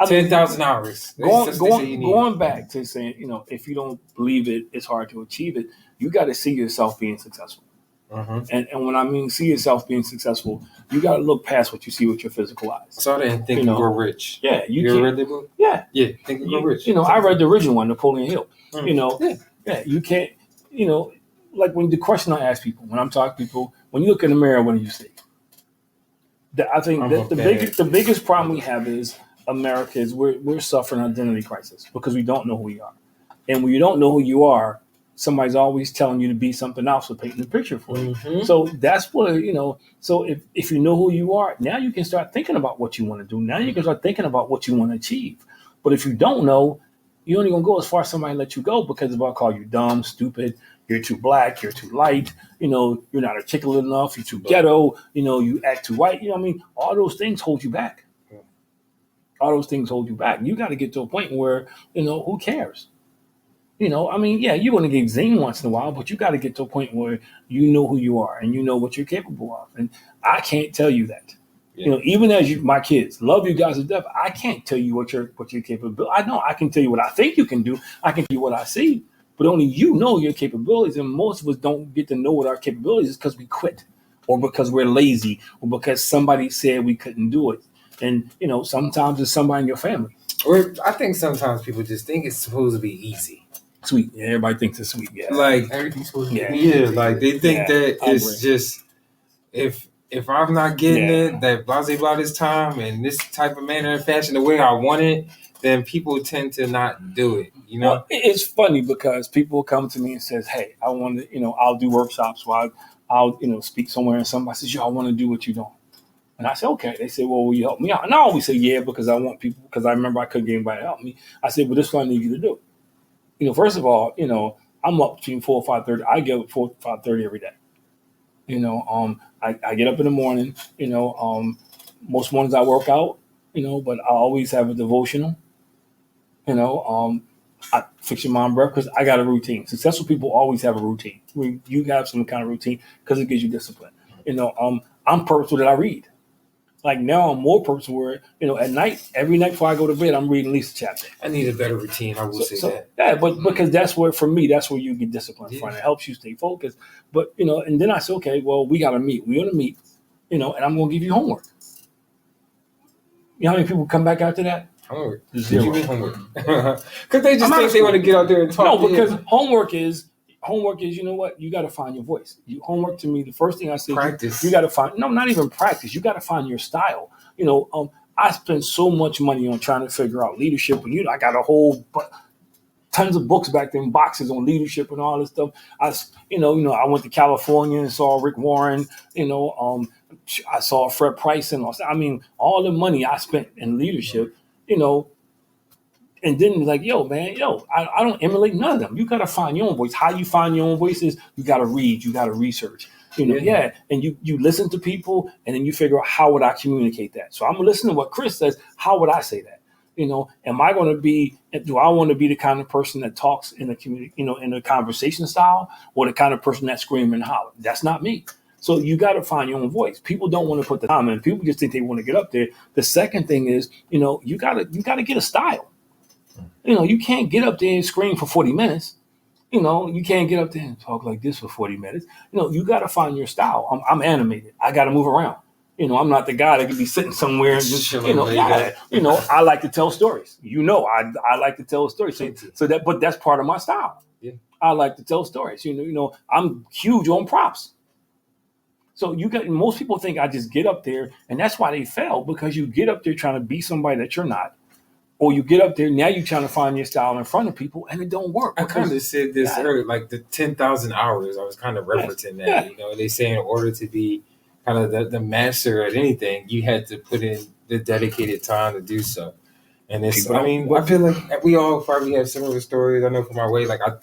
10,000 hours. Going back to saying, if you don't believe it, it's hard to achieve it. You got to see yourself being successful. Mm-hmm. And when I mean see yourself being successful, you got to look past what you see with your physical eyes. I saw that in Think and Grow Rich. Yeah, you read that book? Yeah, Think and Grow Rich. I read the original one, Napoleon Hill. Mm. You can't. Like when the question I ask people when I'm talking to people, when you look in the mirror, what do you see? I think the biggest problem we have is America is we're suffering an identity crisis because we don't know who we are, and when you don't know who you are, somebody's always telling you to be something else or painting a picture for you. Mm-hmm. So that's what, so if you know who you are, now you can start thinking about what you want to do. Now you can start thinking about what you want to achieve. But if you don't know, you're only going to go as far as somebody let you go because they're going to call you dumb, stupid, you're too black, you're too light, you're not articulate enough, you're too ghetto, you act too white. All those things hold you back. All those things hold you back. You got to get to a point where, who cares? You're going to get zing once in a while, but you got to get to a point where you know who you are and you know what you're capable of. And I can't tell you that. Yeah. Even as my kids love you guys to death, I can't tell you what you're capable. I know I can tell you what I think you can do. I can tell you what I see, but only you know your capabilities. And most of us don't get to know what our capabilities is because we quit, or because we're lazy, or because somebody said we couldn't do it. And sometimes it's somebody in your family. Or I think sometimes people just think it's supposed to be easy. Sweet. Yeah, everybody thinks it's sweet. Yeah. Like everything's supposed to be easy. Like they think that it's just if I'm not getting it, that blah this time and this type of manner and fashion the way I want it, then people tend to not do it. Well, it's funny because people come to me and says, "Hey, I want to, I'll do workshops where I'll speak somewhere, and somebody says, "Yo, I want to do what you're doing." And I say, okay. They say, well, will you help me out? And I always say, yeah, because I want people, because I remember I couldn't get anybody to help me. I said, well, this is what I need you to do. First of all, I'm up between 4 or 5:30. I get up 4 or 5:30 every day. I get up in the morning, most mornings I work out, but I always have a devotional, I fix your mind breakfast. I got a routine. Successful people always have a routine. You have some kind of routine because it gives you discipline. I'm purposeful that I read. Like now I'm more purposeful where, at night, every night before I go to bed, I'm reading at least a chapter. I need a better routine. I will say that. Yeah, but because that's where, for me, that's where you get discipline from. It helps you stay focused. But, and then I say, okay, well, we got to meet. We're going to meet, and I'm going to give you homework. You know how many people come back after that? Homework. Zero. Did you mean homework? Because they just think they want to get out there and talk. No, because homework is, you know what? You got to find your voice. Homework to me, the first thing I say, practice. You got to find, no, not even practice. You got to find your style. I spent so much money on trying to figure out leadership. And, I got a whole tons of books back then, boxes on leadership and all this stuff. I went to California and saw Rick Warren, I saw Fred Price and all the money I spent in leadership, and then like, I don't emulate none of them. You got to find your own voice. How you find your own voice is you got to read, you got to research, and you listen to people, and then you figure out how would I communicate that. So I'm listening to what Chris says. How would I say that? Am I going to be? Do I want to be the kind of person that talks in the community, in a conversation style, or the kind of person that scream and holler? That's not me. So you got to find your own voice. People don't want to put the time in. People just think they want to get up there. The second thing is, you got to get a style. You can't get up there and scream for 40 minutes. You can't get up there and talk like this for 40 minutes. You got to find your style. I'm animated. I got to move around. I'm not the guy that could be sitting somewhere and just, I like to tell stories. I like to tell stories. But that's part of my style. Yeah. I like to tell stories. I'm huge on props. So most people think I just get up there, and that's why they fail, because you get up there trying to be somebody that you're not. Or you get up there, now you're trying to find your style in front of people, and it don't work. I kind of said this earlier, like the 10,000 hours, I was kind of referencing that. They say in order to be kind of the master at anything, you had to put in the dedicated time to do so. And I feel like we all probably have similar stories. I know from my way, like I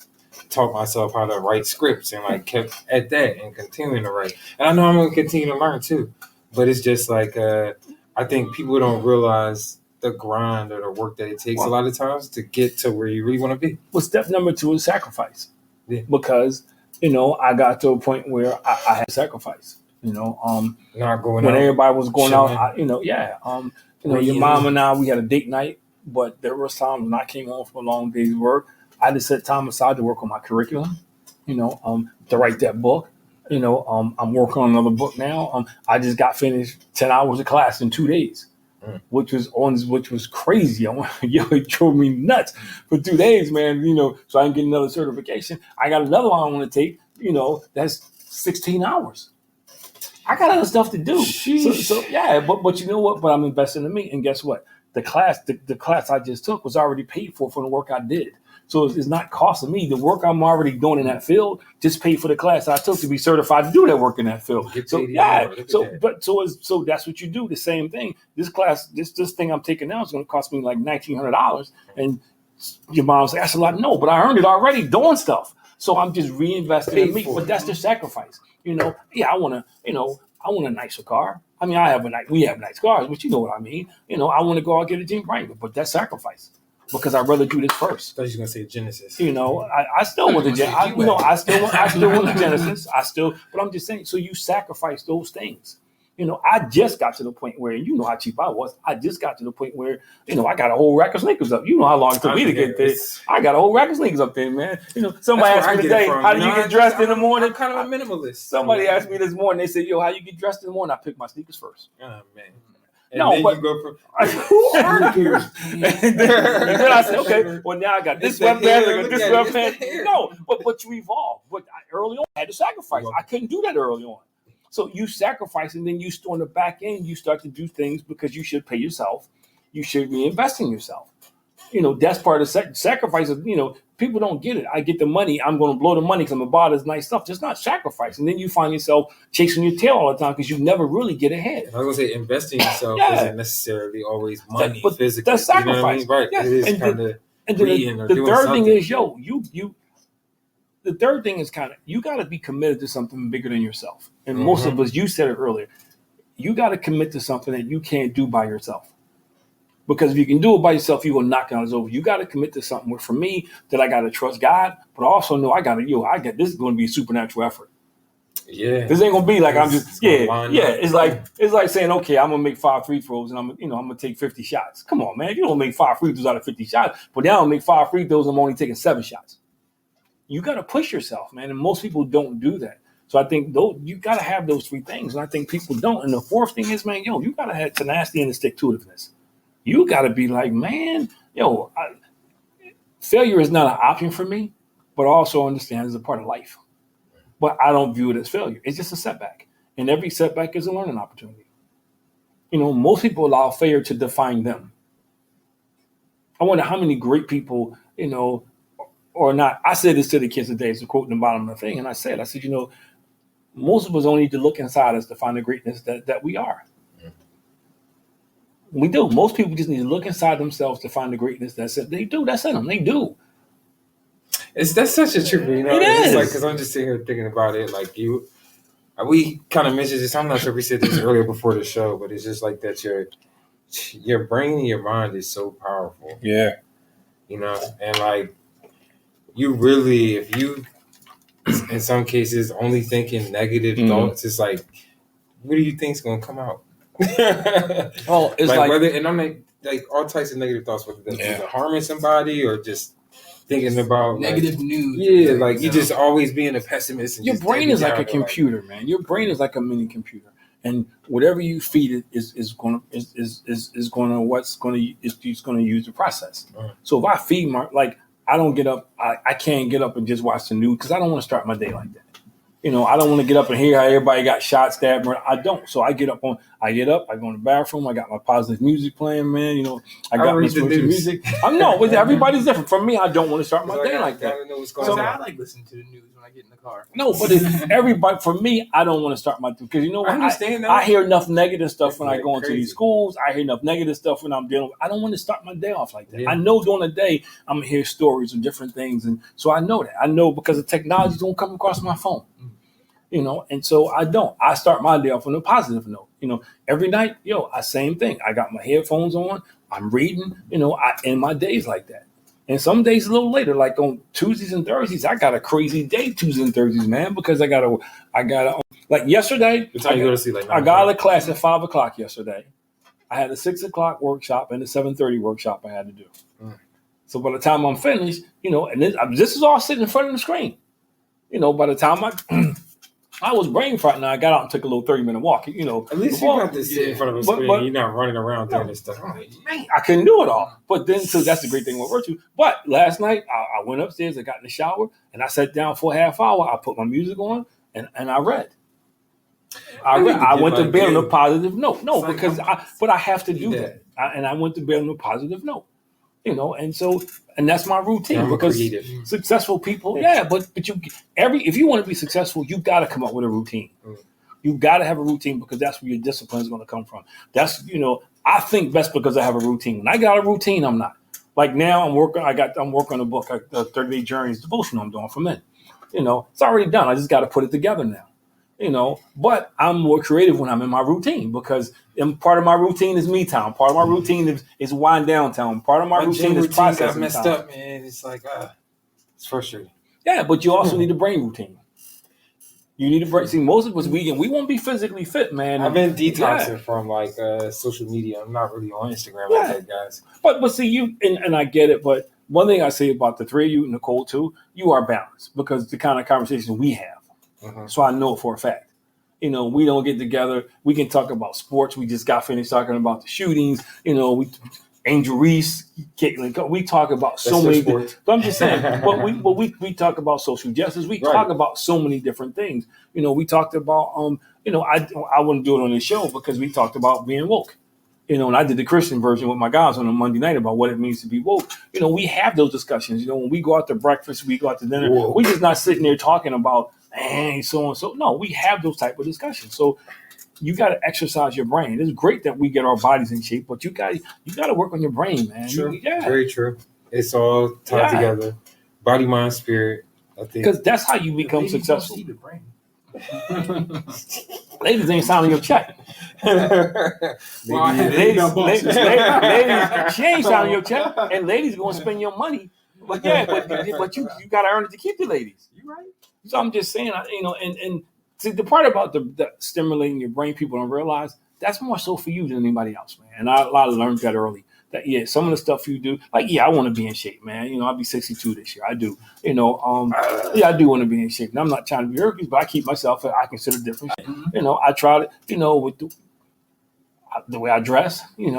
taught myself how to write scripts and like kept at that and continuing to write. And I know I'm going to continue to learn too. But it's just like, I think people don't realize the grind or the work that it takes a lot of times to get to where you really want to be. Well, step number 2 is sacrifice. Yeah. Because, I got to a point where I had to sacrifice, not going when out, everybody was going chilling. out, your mom and I, we had a date night, But there was times when I came home from a long day's work, I just set time aside to work on my curriculum, to write that book. I'm working on another book now. I just got finished 10 hours of class in 2 days, which was crazy. It drove me nuts for 2 days, man. So I can get another certification. I got another one I want to take. That's 16 hours. I got other stuff to do. So yeah, but you know what? But I'm investing in me, and guess what? The class I just took was already paid for the work I did. So it's not costing me. The work I'm already doing in that field just paid for the class I took to be certified to do that work in that field. So yeah, so that's what you do. The same thing. This class, this thing I'm taking now is going to cost me like $1,900, and your mom's like, that's a lot. No, but I earned it already doing stuff. So I'm just reinvesting in me. But that's the sacrifice. Yeah, I want a nicer car. I mean, we have nice cars, but you know what I mean. I want to go out and get a Jeep Wrangler, but that's sacrifice because I'd rather do this first. I thought you were gonna say Genesis. I still want the Genesis. I still want the Genesis. But I'm just saying. So you sacrifice those things. I just got to the point where, how cheap I was. I just got to the point where, I got a whole rack of sneakers up. You know how long it took me to get there. I got a whole rack of sneakers up there, man. Somebody asked me today, how do you get dressed in the morning? I'm kind of a minimalist. Somebody asked me this morning, they said, how you get dressed in the morning? I pick my sneakers first. Oh, man. And no, but you go from who are you? And then I said, okay, well now I got this sweatband, I got this sweatband. No, but you evolve. But early on, I had to sacrifice. I couldn't do that early on. So you sacrifice, and then you on the back end, you start to do things because you should pay yourself. You should reinvest in yourself. That's part of sacrifice. People don't get it. I get the money. I'm going to blow the money because I'm going to buy this nice stuff. Just not sacrifice. And then you find yourself chasing your tail all the time because you never really get ahead. I was going to say investing in yourself isn't necessarily always money, but physically. That's sacrifice. You know what I mean? Right. Yes. It is kind of the third thing is, the third thing is you got to be committed to something bigger than yourself. And most of us, you said it earlier, you got to commit to something that you can't do by yourself. Because if you can do it by yourself, you will knock it over. You got to commit to something. Where for me, that I got to trust God, but I also know this is going to be a supernatural effort. Yeah, this ain't going to be like I'm just It's like saying, okay, I'm going to make 5 free throws and I'm going to take 50 shots. Come on, man, you don't make 5 free throws out of 50 shots. But now I don't make 5 free throws. I'm only taking 7 shots. You got to push yourself, man, and most people don't do that. So I think you got to have those 3 things, and I think people don't. And the fourth thing is, man, you got to have tenacity and stick-to-itiveness. You got to be like, man, failure is not an option for me, but I also understand it's a part of life. But I don't view it as failure. It's just a setback. And every setback is a learning opportunity. Most people allow failure to define them. I wonder how many great people, or not. I said this to the kids today, it's a quote in the bottom of the thing. And I said, most of us only need to look inside us to find the greatness that we are. We do. Most people just need to look inside themselves to find the greatness that's in them. They do. That's such a trip, It is. It's like, because I'm just sitting here thinking about it. Like we kind of mentioned this. I'm not sure if we said this earlier before the show, but it's just like that. Your brain and your mind is so powerful. Yeah. And like you really, if you, in some cases, only thinking negative thoughts, it's like, what do you think's gonna come out? It's whether, and I'm like all types of negative thoughts, whether that's either harming somebody or just thinking about negative news. Yeah, like you just always being a pessimist. And your brain is like a computer, man. Your brain is like a mini computer, and whatever you feed it is going to use the process. So if I feed I don't get up, I can't get up and just watch the news because I don't want to start my day like that. I don't want to get up and hear how everybody got shot, stabbed. I don't. So I get up, I go in the bathroom. I got my positive music playing, man. I got my music. Everybody's different. For me, I don't want to start my day like that. I like listening to the news when I get in the car. No, but everybody, for me, I don't want to start my day because what? I understand that. I hear enough negative stuff when I go into these schools. I hear enough negative stuff when I'm dealing with. I don't want to start my day off like that. Yeah. I know during the day I'm going to hear stories of different things. And so I know that. I know because the technology don't come across my phone. And so I don't. I start my day off on a positive note. Every night, same thing. I got my headphones on. I'm reading. I end my days like that. And some days a little later, like on Tuesdays and Thursdays, I got a crazy day Tuesdays and Thursdays, man, because I got like yesterday. What time you go to sleep? I got out of class at 5:00 yesterday. I had a 6:00 workshop and a 7:30 workshop I had to do. Mm. So by the time I'm finished, and this is all sitting in front of the screen. By the time I was brain fried, and I got out and took a little 30-minute walk. At least you got to sit in front of a screen. You're not running around doing this stuff. Man, I couldn't do it all. But then, so that's the great thing with virtue. But last night, I went upstairs, I got in the shower, and I sat down for a half hour. I put my music on, and I read. I went to bed on a positive note. No, because I have to do that. And I went to bed on a positive note. And that's my routine because successful people, but if you want to be successful, you got to come up with a routine. You got to have a routine because that's where your discipline is going to come from. That's, I think best because I have a routine. When I got a routine, I'm not. Like now I'm working on a book, a 30-day journey devotional I'm doing for men. It's already done. I just got to put it together now. But I'm more creative when I'm in my routine because part of my routine is me time. Part of my routine is wind down time. Part of my routine is processing got messed up, man. It's like, it's frustrating. Yeah, but you also need a brain routine. You need a brain. See, most of us, we won't be physically fit, man. I've been detoxing from social media. I'm not really on Instagram like that, guys. But see, you, and I get it, but one thing I say about the three of you, Nicole too, you are balanced because the kind of conversation we have. Mm-hmm. So I know for a fact. We don't get together. We can talk about sports. We just got finished talking about the shootings. Angel Reese, Caitlin. We talk about so many. But I'm just saying. but we talk about social justice. We talk about so many different things. We talked about. I wouldn't do it on this show because we talked about being woke. And I did the Christian version with my guys on a Monday night about what it means to be woke. We have those discussions. When we go out to breakfast, we go out to dinner. We're just not sitting there talking about. So and so. No, we have those type of discussions. So you got to exercise your brain. It's great that we get our bodies in shape, but you got to work on your brain, man. True. Very true. It's all tied together. Body, mind, spirit. I think because that's how you become successful. See the brain. Ladies ain't signing your check. Ladies, she ain't signing your check, and ladies gonna spend your money. But but you got to earn it to keep the ladies. You right. So I'm just saying, and see the part about the stimulating your brain, people don't realize that's more so for you than anybody else, man. And I learned that early. That some of the stuff you do, I want to be in shape, man. I'll be 62 this year. I do. I do want to be in shape. And I'm not trying to be Hercules, but I keep myself. I consider different. I try to. With the way I dress, you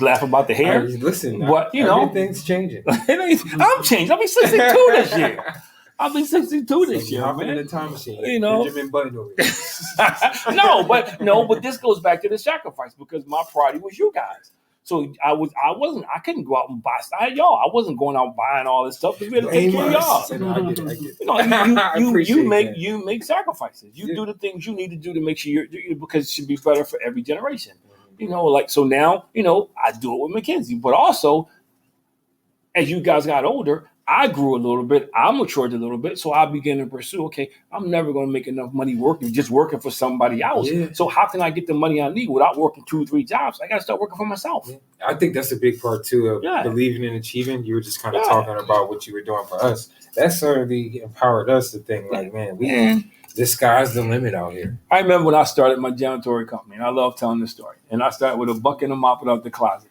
laugh about the hair. Listen, but everything's changing. I'm changed. I'll be 62 this year. I'll be 62 this year, man. In the time machine, Benjamin Button over here. No, but this goes back to the sacrifice because my priority was you guys. So I couldn't go out and buy stuff. I wasn't going out buying all this stuff because we had to take care of y'all. I get it. You make sacrifices. You do the things you need to do to make sure because it should be better for every generation. So now, I do it with Mackenzie, but also as you guys got older, I grew a little bit. I matured a little bit. So I began to pursue, I'm never going to make enough money just working for somebody else. Yeah. So how can I get the money I need without working 2 or 3 jobs? I got to start working for myself. Yeah. I think that's a big part, too, of believing in achieving. You were just kind of talking about what you were doing for us. That certainly empowered us to think, the sky's the limit out here. I remember when I started my janitorial company, and I love telling this story. And I started with a bucket and a mop out the closet.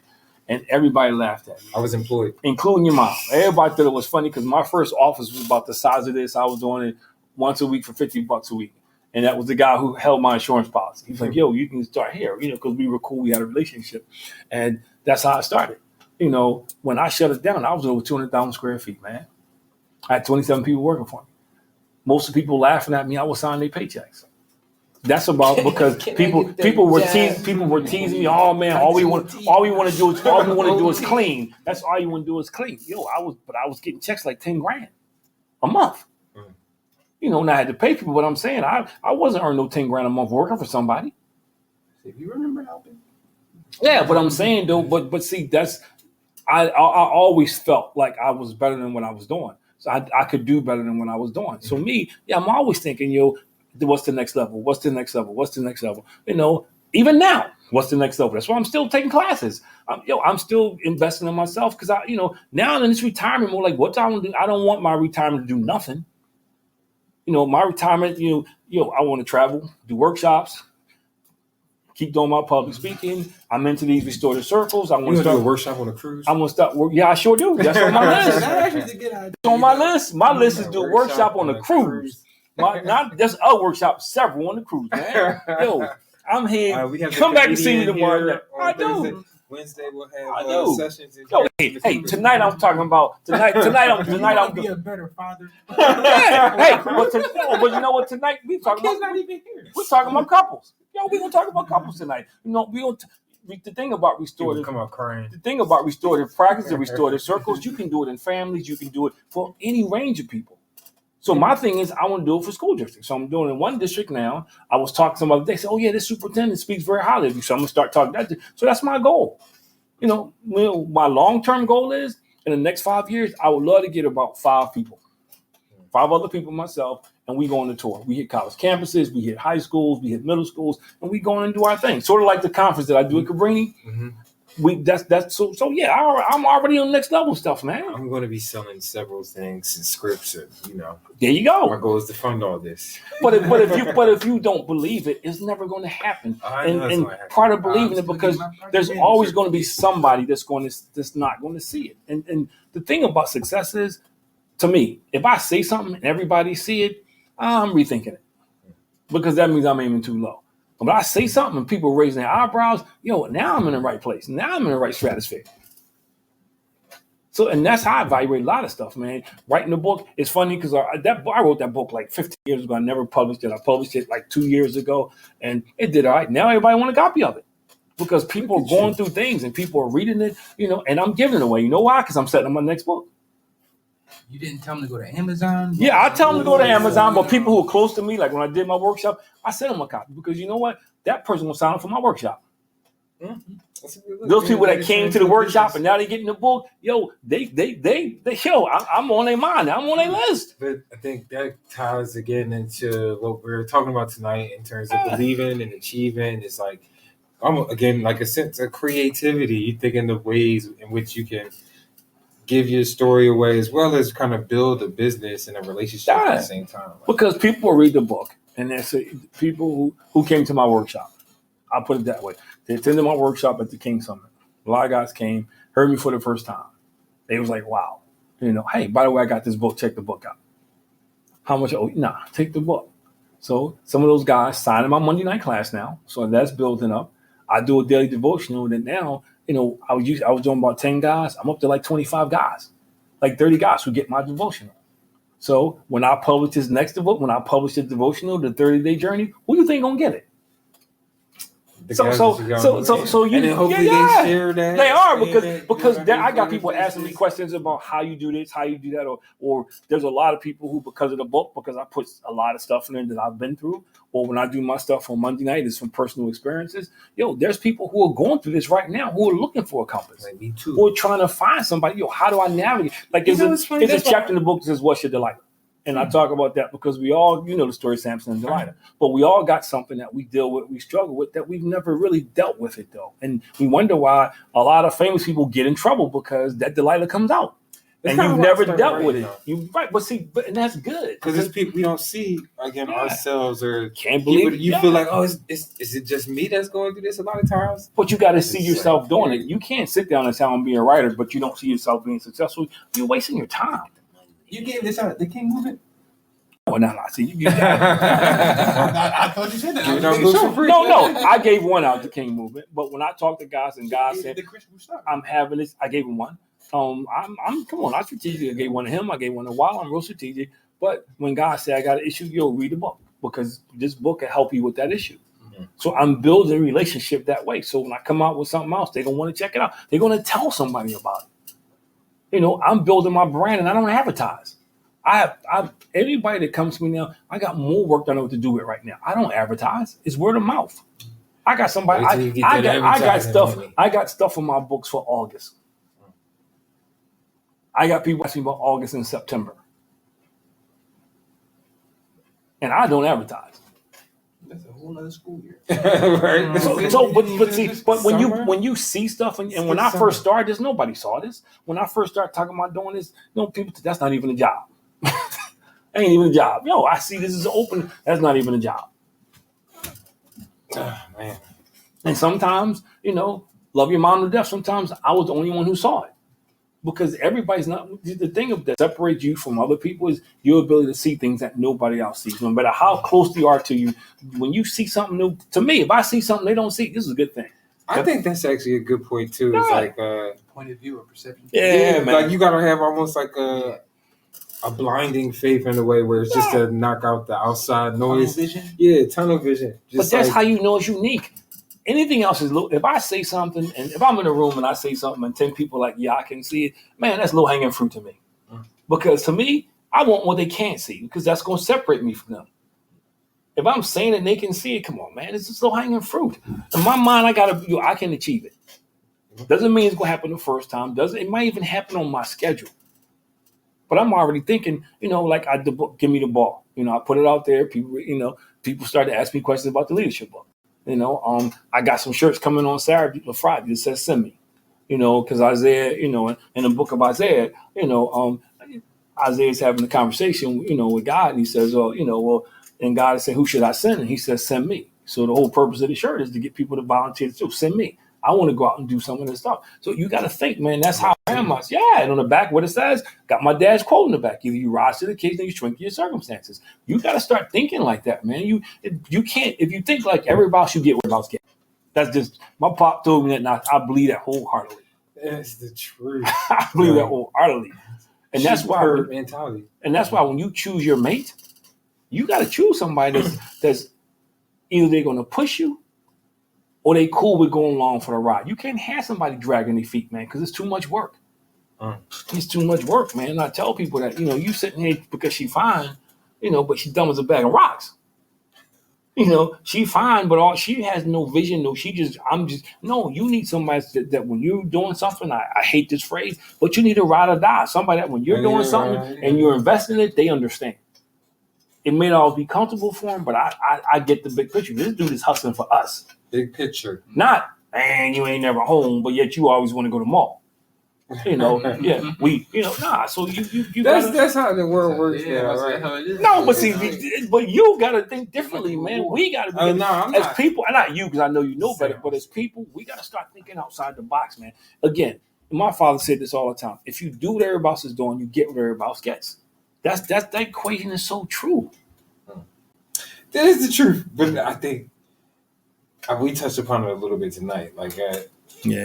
And everybody laughed at me. I was employed. Including your mom. Everybody thought it was funny because my first office was about the size of this. I was doing it once a week for $50 a week. And that was the guy who held my insurance policy. He's like, yo, you can start here, because we were cool. We had a relationship. And that's how I started. When I shut it down, I was over 200,000 square feet, man. I had 27 people working for me. Most of the people laughing at me, I was signing their paychecks. That's about because people were teasing me. Oh man, all we want to do is clean. That's all you want to do is clean. I was getting checks like $10,000 a month. And I had to pay people. But I'm saying I wasn't earning no $10,000 a month working for somebody. If you remember helping. Yeah, but I'm saying though, but see, that's I always felt like I was better than what I was doing. So I could do better than what I was doing. So I'm always thinking, what's the next level? What's the next level? What's the next level? Even now, what's the next level? That's why I'm still taking classes. I'm still investing in myself because now in this retirement mode, like what do I want to do? I don't want my retirement to do nothing. My retirement, I want to travel, do workshops, keep doing my public speaking. I'm into these restorative circles. I want to start do a workshop on a cruise. I want to start. Yeah, I sure do. That's on my list. That's actually a good idea. On my list. My list is do a workshop on a cruise. Not just a workshop, several on the cruise, man. Yo, I'm here. Come back and see me tomorrow. I do. Wednesday we'll have sessions. Yo, hey, tonight I'm talking about tonight. I'm be a better father. Yeah, hey, but you know what? Tonight we talking about. Not even here. We're talking about couples. Yo, we gonna talk about couples tonight. You know, we gonna. The thing about restorative, come out crying. The thing about restorative practice and restorative circles, you can do it in families. You can do it for any range of people. So my thing is, I want to do it for school districts. So I'm doing it in one district now. I was talking to somebody. They said, "Oh yeah, this superintendent speaks very highly of you." So I'm gonna start talking that. So that's my goal. You know, my long-term goal is in the next 5 years, I would love to get about 5 people, 5 other people myself, and we go on the tour. We hit college campuses, we hit high schools, we hit middle schools, and we go on and do our thing. Sort of like the conference that I do at Cabrini. Mm-hmm. So yeah, I'm already on next level stuff, man. I'm going to be selling several things and scripts, and there you go. My goal is to fund all this. But if you don't believe it, it's never going to happen. And part of believing it, because there's always going to be somebody that's not going to see it. And the thing about success is, to me, if I say something and everybody see it, I'm rethinking it, because that means I'm aiming too low. But I say something and people raising their eyebrows, now I'm in the right place. Now I'm in the right stratosphere. So, and that's how I evaluate a lot of stuff, man. Writing a book, it's funny because I wrote that book like 15 years ago. I never published it. I published it like 2 years ago, and it did all right. Now everybody want a copy of it because people are going through things and people are reading it, and I'm giving it away. You know why? Because I'm setting up my next book. You didn't tell them to go to Amazon? Yeah, I tell them to go to Amazon, but people who are close to me, like when I did my workshop, I sent them a copy because you know what? That person will sign up for my workshop. Mm-hmm. Those people that came to the workshop and now they get in the book, I'm on their mind. I'm on their list. But I think that ties again into what we were talking about tonight in terms of believing and achieving. It's like, again, like a sense of creativity. You thinking of ways in which you can give your story away as well as kind of build a business and a relationship at the same time. Because people will read the book, and there's people who came to my workshop. I'll put it that way. They attended my workshop at the King Summit. A lot of guys came, heard me for the first time. They was like, wow. Hey, by the way, I got this book. Check the book out. How much? Oh, nah, take the book. So some of those guys signed in my Monday night class now. So that's building up. I do a daily devotional that now, I was doing about 10 guys. I'm up to like 25 guys, like 30 guys who get my devotional. So when I publish this next book, when I publish the devotional, the 30-day journey, who do you think gonna get it? So you, and then hopefully they share that. They are because I got people asking me questions about how you do this, how you do that, or there's a lot of people who, because of the book, because I put a lot of stuff in there that I've been through, or when I do my stuff on Monday night, it's from personal experiences. There's people who are going through this right now who are looking for a compass. Like me too. Who are trying to find somebody. How do I navigate? Like it's a chapter in the book that says, "What's your delight?" And I talk about that because we all, the story of Samson and Delilah, but we all got something that we deal with, we struggle with, that we've never really dealt with it though. And we wonder why a lot of famous people get in trouble because that Delilah comes out. And you've never dealt with it. You're right. But and that's good. Because it's people we don't see, again, ourselves, or can't believe it. You feel like, is it just me that's going through this a lot of times? But you got to see yourself doing it. You can't sit down and say, I'm being a writer, but you don't see yourself being successful. You're wasting your time. You gave this out at the King movement? Oh, no. See, you gave I thought you said that. No. I gave one out, the King movement. But when I talked to guys and guys said, I'm having this, I gave him one. Come on, I'm strategic. I gave one to him. I gave one to Wild. I'm real strategic. But when God said, I got an issue, read the book because this book can help you with that issue. Mm-hmm. So I'm building a relationship that way. So when I come out with something else, they're going to want to check it out. They're going to tell somebody about it. I'm building my brand and I don't advertise. Anybody that comes to me now, I got more work than I know what to do with right now. I don't advertise. It's word of mouth. I got somebody. I got stuff in my books for August. I got people asking about August and September. And I don't advertise. That's a whole other school year. Right? But when you see stuff, and when I first started this, nobody saw this. When I first started talking about doing this, people, that's not even a job. Ain't even a job. I see this is open. That's not even a job. Oh, man. And sometimes, love your mom to death. Sometimes I was the only one who saw it. Because everybody's not, the thing that separates you from other people is your ability to see things that nobody else sees. No matter how close they are to you, when you see something new, to me, if I see something they don't see, this is a good thing. I think that's actually a good point too. It's like point of view or perception. Yeah, man. Like you gotta have almost like a blinding faith in a way where it's just to knock out the outside noise. Tunnel vision? Yeah, tunnel vision. But that's how you know it's unique. Anything else is if I say something, and if I'm in a room and I say something and 10 people are like, yeah, I can see it, man, that's low hanging fruit to me. Because to me, I want what they can't see because that's going to separate me from them. If I'm saying it, they can see it. Come on, man, it's just low hanging fruit. In my mind, I can achieve it. Doesn't mean it's going to happen the first time. It might even happen on my schedule. But I'm already thinking, like the book, Give Me the Ball. I put it out there. People started to ask me questions about the leadership book. I got some shirts coming on Saturday or Friday that says send me, because Isaiah, in the book of Isaiah, Isaiah's having a conversation, with God, and he says, and God said, who should I send? And he says, send me. So the whole purpose of the shirt is to get people to volunteer to send me. I want to go out and do some of this stuff. So you got to think, man, that's how I am. Yeah, and on the back, what it says, got my dad's quote in the back. Either you rise to the occasion or you shrink to your circumstances. You got to start thinking like that, man. You can't, if you think like everybody else, you get what else get. That's just, my pop told me that, and I believe that wholeheartedly. That's the truth. I believe that wholeheartedly. And that's why, mentality. And that's why when you choose your mate, you got to choose somebody that's either they're going to push you or they cool with going along for the ride. You can't have somebody dragging their feet, man, because it's too much work. It's too much work, man. And I tell people that, you sitting here because she fine, but she's dumb as a bag of rocks. She fine, but she has no vision. No, you need somebody that when you're doing something, I hate this phrase, but you need a ride or die. Somebody that when you're doing something and you're investing in it, they understand. It may not always be comfortable for them, but I get the big picture. This dude is hustling for us. Big picture. Not, man, you ain't never home, but yet you always want to go to the mall. So you that's how the world works. Yeah, right. No, but see, but you got to think differently, man. We got to be as people, and not you because I know you know better, but as people, we got to start thinking outside the box, man. Again, my father said this all the time: if you do what everybody else is doing, you get what everybody else gets. That equation is so true. That is the truth, but I think we touched upon it a little bit tonight. Like,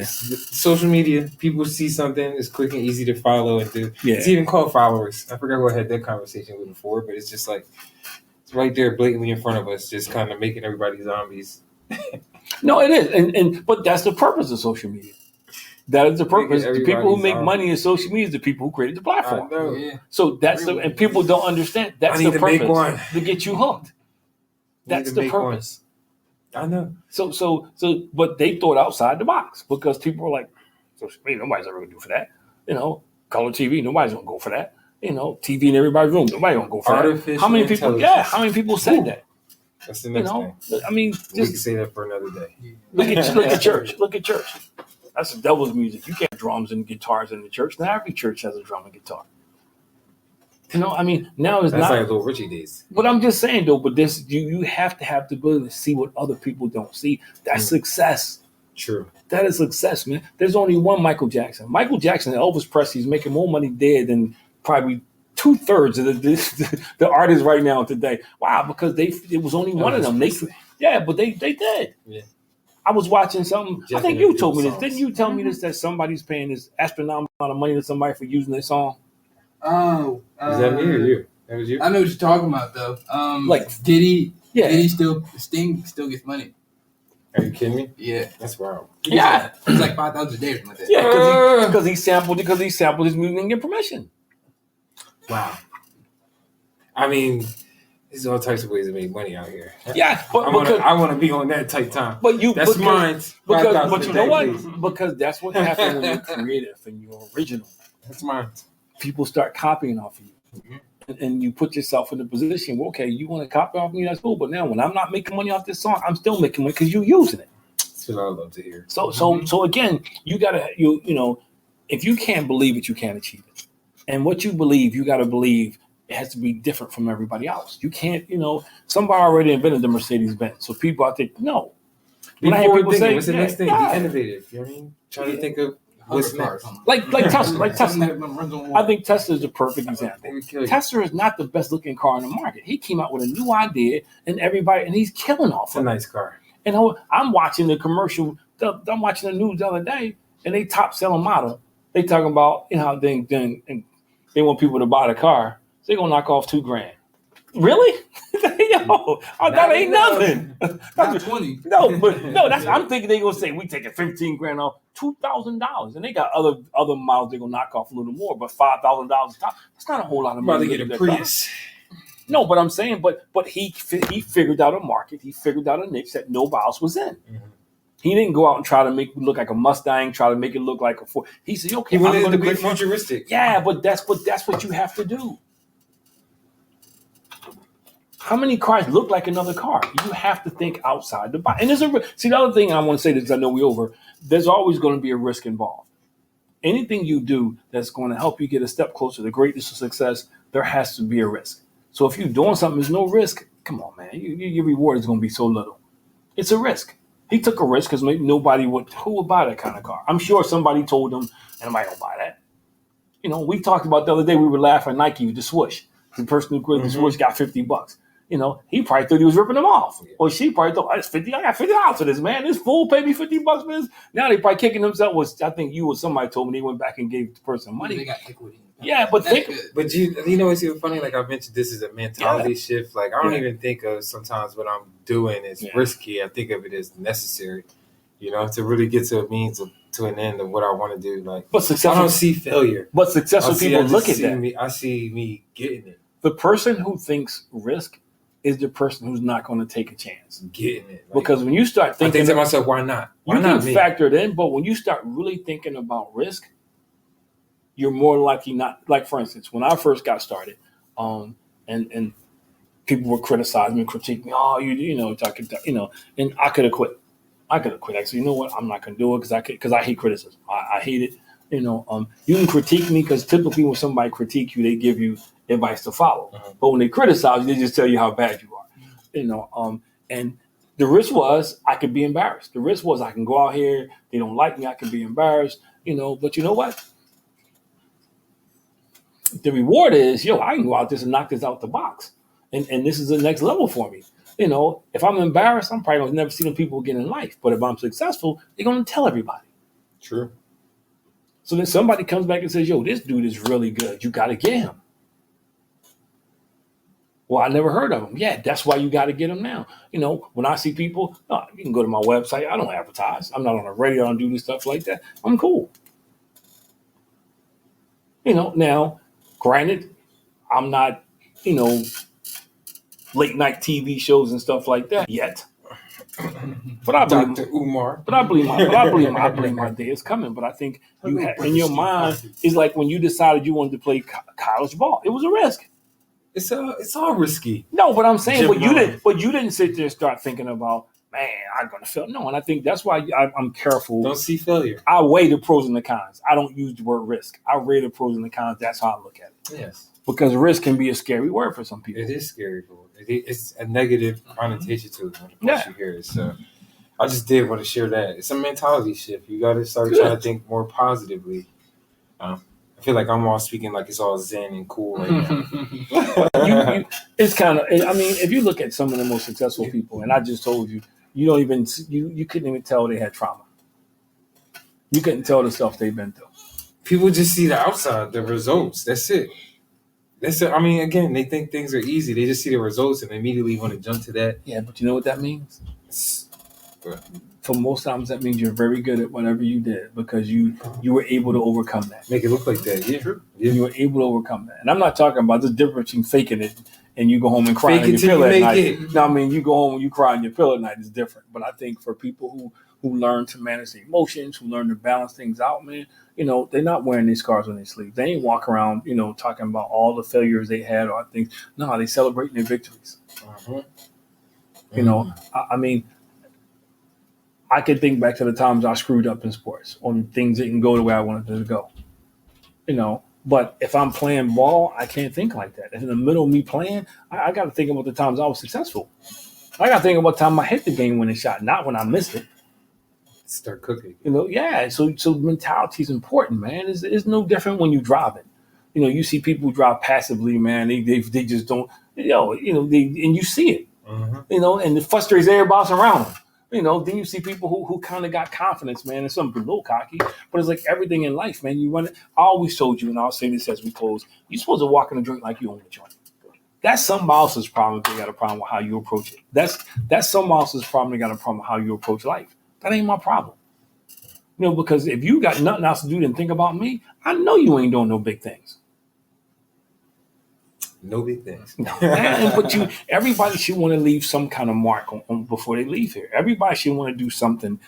social media, people see something, it's quick and easy to follow and do. Yeah. It's even called followers. I forgot who I had that conversation with before, but it's just like it's right there, blatantly in front of us, just kind of making everybody zombies. No, it is, but that's the purpose of social media. That is the purpose. The people who make money in social media is the people who created the platform. So that's and people don't understand. That's the purpose to get you hooked. That's the purpose. I know. So, but they thought outside the box because people were like, social media, nobody's ever gonna do for that. Color TV, nobody's gonna go for that. TV in everybody's room, nobody gonna go for that. How many people? Yeah, how many people said that? That's the next thing. I mean, we can say that for another day. Look at church. Look at church. That's the devil's music. You can't have drums and guitars in the church. Now every church has a drum and guitar. I mean, now it's that's not like Little Richie days. But I'm just saying though. But this, you have to have the ability to see what other people don't see. That's success. True. That is success, man. There's only one Michael Jackson. Michael Jackson and Elvis Presley's making more money dead than probably 2/3 of the artists right now today. Wow, because it was only one of them. But they did. Yeah. I was watching something. I think you told me this. Didn't you tell me this that somebody's paying this astronomical amount of money to somebody for using their song? Oh, is that me or you? That was you. I know what you're talking about though. Like Diddy. Yeah. Sting still gets money. Are you kidding me? Yeah, that's wild. Yeah, it's like 5,000 a day or something like that. Yeah, because he sampled his music and get permission. Wow. I mean, there's all types of ways to make money out here. Yeah, but I want to be on that tight time. But that's mine. But you know what? Because that's what happens when you're creative and you're original. That's mine. People start copying off of you. Mm-hmm. And you put yourself in a position where, okay, you want to copy off me, that's cool. But now when I'm not making money off this song, I'm still making money because you're using it. That's what I love to hear. So again, you gotta if you can't believe it, you can't achieve it. And what you believe, you gotta believe it has to be different from everybody else. You can't, somebody already invented the Mercedes-Benz. So people out there, no. When I hear Before people thinking, say, what's the next thing? yeah. Be innovative. You know what I mean? Trying to think of what's next. Like Tesla. Like Tesla. I think Tesla is a perfect example. Tesla is not the best looking car on the market. He came out with a new idea, and he's killing off. It's a nice car. And I'm watching the commercial. I'm watching the news the other day, and they top selling model. They talking about how they want people to buy the car. So they're gonna knock off $2,000. Really? Yo, that ain't nothing. Not 20. No, I'm thinking they're gonna say we taking $15,000 off, $2,000, and they got other models they're gonna knock off a little more, but $5,000 top. That's not a whole lot of money. To get a Prius. No, but I'm saying, but he figured out a market. He figured out a niche that nobody else was in. Mm-hmm. He didn't go out and try to make it look like a Mustang, try to make it look like a Ford. He said, "Okay, he wanted to be futuristic." Yeah, but that's what you have to do. How many cars look like another car? You have to think outside the box. And the other thing I want to say is, I know we're over. There's always going to be a risk involved. Anything you do that's going to help you get a step closer to greatness or success, there has to be a risk. So if you're doing something, there's no risk. Come on, man. Your reward is going to be so little. It's a risk. He took a risk because maybe who would buy that kind of car? I'm sure somebody told him, and nobody don't buy that. We talked about the other day, we were laughing at Nike with the swoosh. The person who created the swoosh got $50. He probably thought he was ripping them off. Yeah. Or she probably thought, it's $50. I got $50 for this, man. This fool paid me $50 for this. Now they probably kicking themselves. I think you or somebody told me they went back and gave the person money. They got equity. Yeah, but But it's even funny. Like I mentioned, this is a mentality shift. Like I don't even think of sometimes what I'm doing is risky. I think of it as necessary. To really get to a means to an end of what I want to do. Like, but I don't see failure. But successful people look at that. I see me getting it. The person who thinks risk is the person who's not going to take a chance. Getting it. Because when you start thinking, I think to myself, why not? You can factor it in, but when you start really thinking about risk, you're more likely not. Like, for instance, when I first got started, and people would criticize me, critique me. Oh, and I could have quit. I said, you know what? I'm not going to do it because I hate criticism. I hate it. You can critique me because typically when somebody critique you, they give you advice to follow. Uh-huh. But when they criticize you, they just tell you how bad you are. And the risk was I could be embarrassed. The risk was I can go out here, they don't like me, I can be embarrassed. But you know what? The reward is, I can go out this and knock this out the box. And this is the next level for me. If I'm embarrassed, I'm probably going to never see them people again in life. But if I'm successful, they're going to tell everybody. True. So then somebody comes back and says, this dude is really good. You got to get him. Well, I never heard of him. Yeah, that's why you got to get him now. When I see people, you can go to my website. I don't advertise. I'm not on the radio. I don't do this stuff like that. I'm cool. Now, granted, I'm not, late night TV shows and stuff like that yet. But I believe Dr. Umar. But I believe my day is coming. But I think in your mind is like when you decided you wanted to play college ball. It was a risk. It's all risky. No, but I'm saying, but you didn't sit there and start thinking about, man, I'm gonna fail. No, and I think that's why I'm careful. Don't see failure. I weigh the pros and the cons. I don't use the word risk. I weigh the pros and the cons. That's how I look at it. Yes. Because risk can be a scary word for some people. It is scary. It's a negative connotation to it once you hear it. So I just did want to share that. It's a mentality shift. You got to start trying to think more positively. I feel like I'm all speaking like it's all zen and cool right now. It's kind of, if you look at some of the most successful people, and I just told you, you couldn't even tell they had trauma. You couldn't tell the stuff they've been through. People just see the outside, the results. That's it. Again, they think things are easy. They just see the results and immediately want to jump to that. Yeah, but you know what that means? For most times, that means you're very good at whatever you did because you were able to overcome that. Make it look like that. Yeah, true. Yeah. You were able to overcome that. And I'm not talking about the difference between faking it and you go home and cry on your pillow at night. No, you go home and you cry on your pillow at night is different. But I think for people who learn to manage their emotions, who learn to balance things out, man, they're not wearing these scars on their sleeve. They ain't walk around, talking about all the failures they had or things. No, they celebrating their victories. Mm-hmm. I can think back to the times I screwed up in sports on things that didn't go the way I wanted them to go. But if I'm playing ball, I can't think like that. If in the middle of me playing, I got to think about the times I was successful. I got to think about time I hit the game-winning shot, not when I missed it. Start cooking. Yeah. So mentality is important, man. It's no different when you drive it. You see people who drive passively, man. They just don't, and you see it, and it frustrates everybody else around them. Then you see people who kind of got confidence, man, and some a little cocky, but it's like everything in life, man. You run it. I always told you, and I'll say this as we close, you're supposed to walk in a joint like you own a joint. That's somebody else's problem if they got a problem with how you approach it. That's somebody else's problem. They got a problem with how you approach life. That ain't my problem. Because if you got nothing else to do than think about me, I know you ain't doing no big things. No big things. No, but everybody should want to leave some kind of mark on before they leave here. Everybody should want to do something,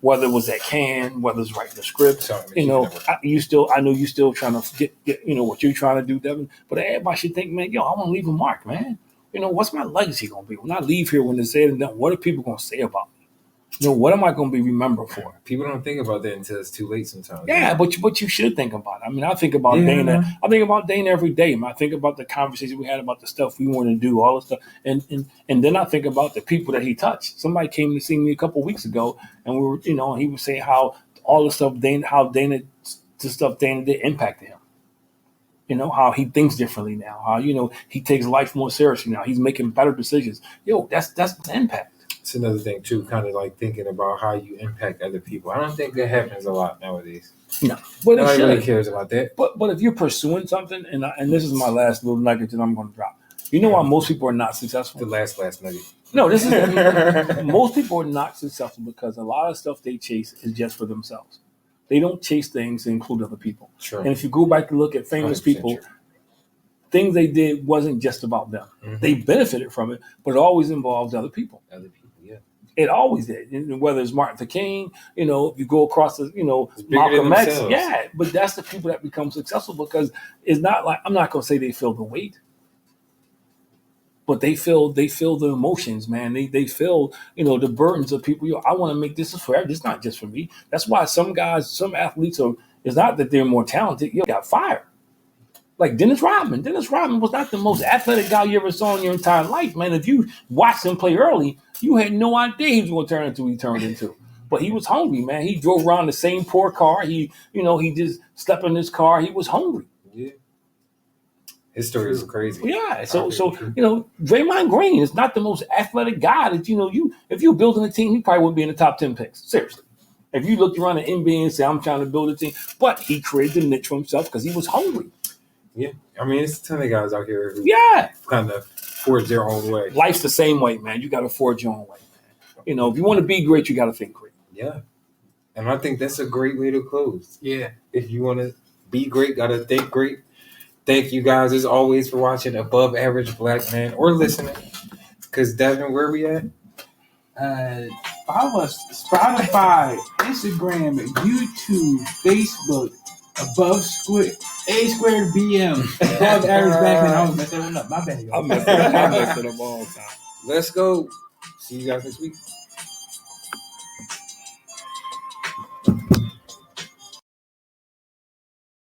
whether it was at Cannes, whether it's writing a script. I know you still trying to get what you're trying to do, Devin. But everybody should think, man, I want to leave a mark, man. What's my legacy gonna be when I leave here? When it's said and done, what are people gonna say about me? What am I going to be remembered for? People don't think about that until it's too late sometimes. Yeah, but you should think about it. I mean, I think about Dana. I think about Dana every day. I think about the conversation we had about the stuff we want to do, all the stuff. And then I think about the people that he touched. Somebody came to see me a couple of weeks ago, and we were, he was saying how all the stuff the stuff Dana did impacted him. How he thinks differently now. How, he takes life more seriously now. He's making better decisions. That's the impact. It's another thing too, kind of like thinking about how you impact other people. I don't think that happens a lot nowadays. No, but nobody really cares about that. But if you're pursuing something, and this is my last little nugget that I'm going to drop. Why most people are not successful? The last nugget. No, this is most people are not successful because a lot of stuff they chase is just for themselves. They don't chase things to include other people. Sure. And if you go back to look at famous people, things they did wasn't just about them. Mm-hmm. They benefited from it, but it always involved other people. It always did. Whether it's Martin Luther King, if you go across the, Malcolm X, but that's the people that become successful because it's not like, I'm not going to say they feel the weight, but they feel the emotions, man. They feel, the burdens of people. I want to make this forever. It's not just for me. That's why some athletes it's not that they're more talented. You got fired. Like Dennis Rodman. Dennis Rodman was not the most athletic guy you ever saw in your entire life, man. If you watched him play early, you had no idea he was going to turn into what he turned into. But he was hungry, man. He drove around the same poor car. He just slept in his car. He was hungry. Yeah. His story is crazy. Yeah. So Draymond Green is not the most athletic guy that, if you're building a team, he probably wouldn't be in the top 10 picks. Seriously. If you looked around the NBA and say, I'm trying to build a team. But he created a niche for himself because he was hungry. Yeah, I mean, it's a ton of guys out here who kind of forge their own way. Life's the same way, man. You got to forge your own way, man. If you want to be great, you got to think great. Yeah, and I think that's a great way to close. Yeah. If you want to be great, got to think great. Thank you guys, as always, for watching Above Average Black Man or listening. Because, Devin, where we at? Follow us, Spotify, Instagram, YouTube, Facebook. Above A squared BM. Above average black man. I almost messed that one up. My bad. I messed it up all the time. Let's go. See you guys next week.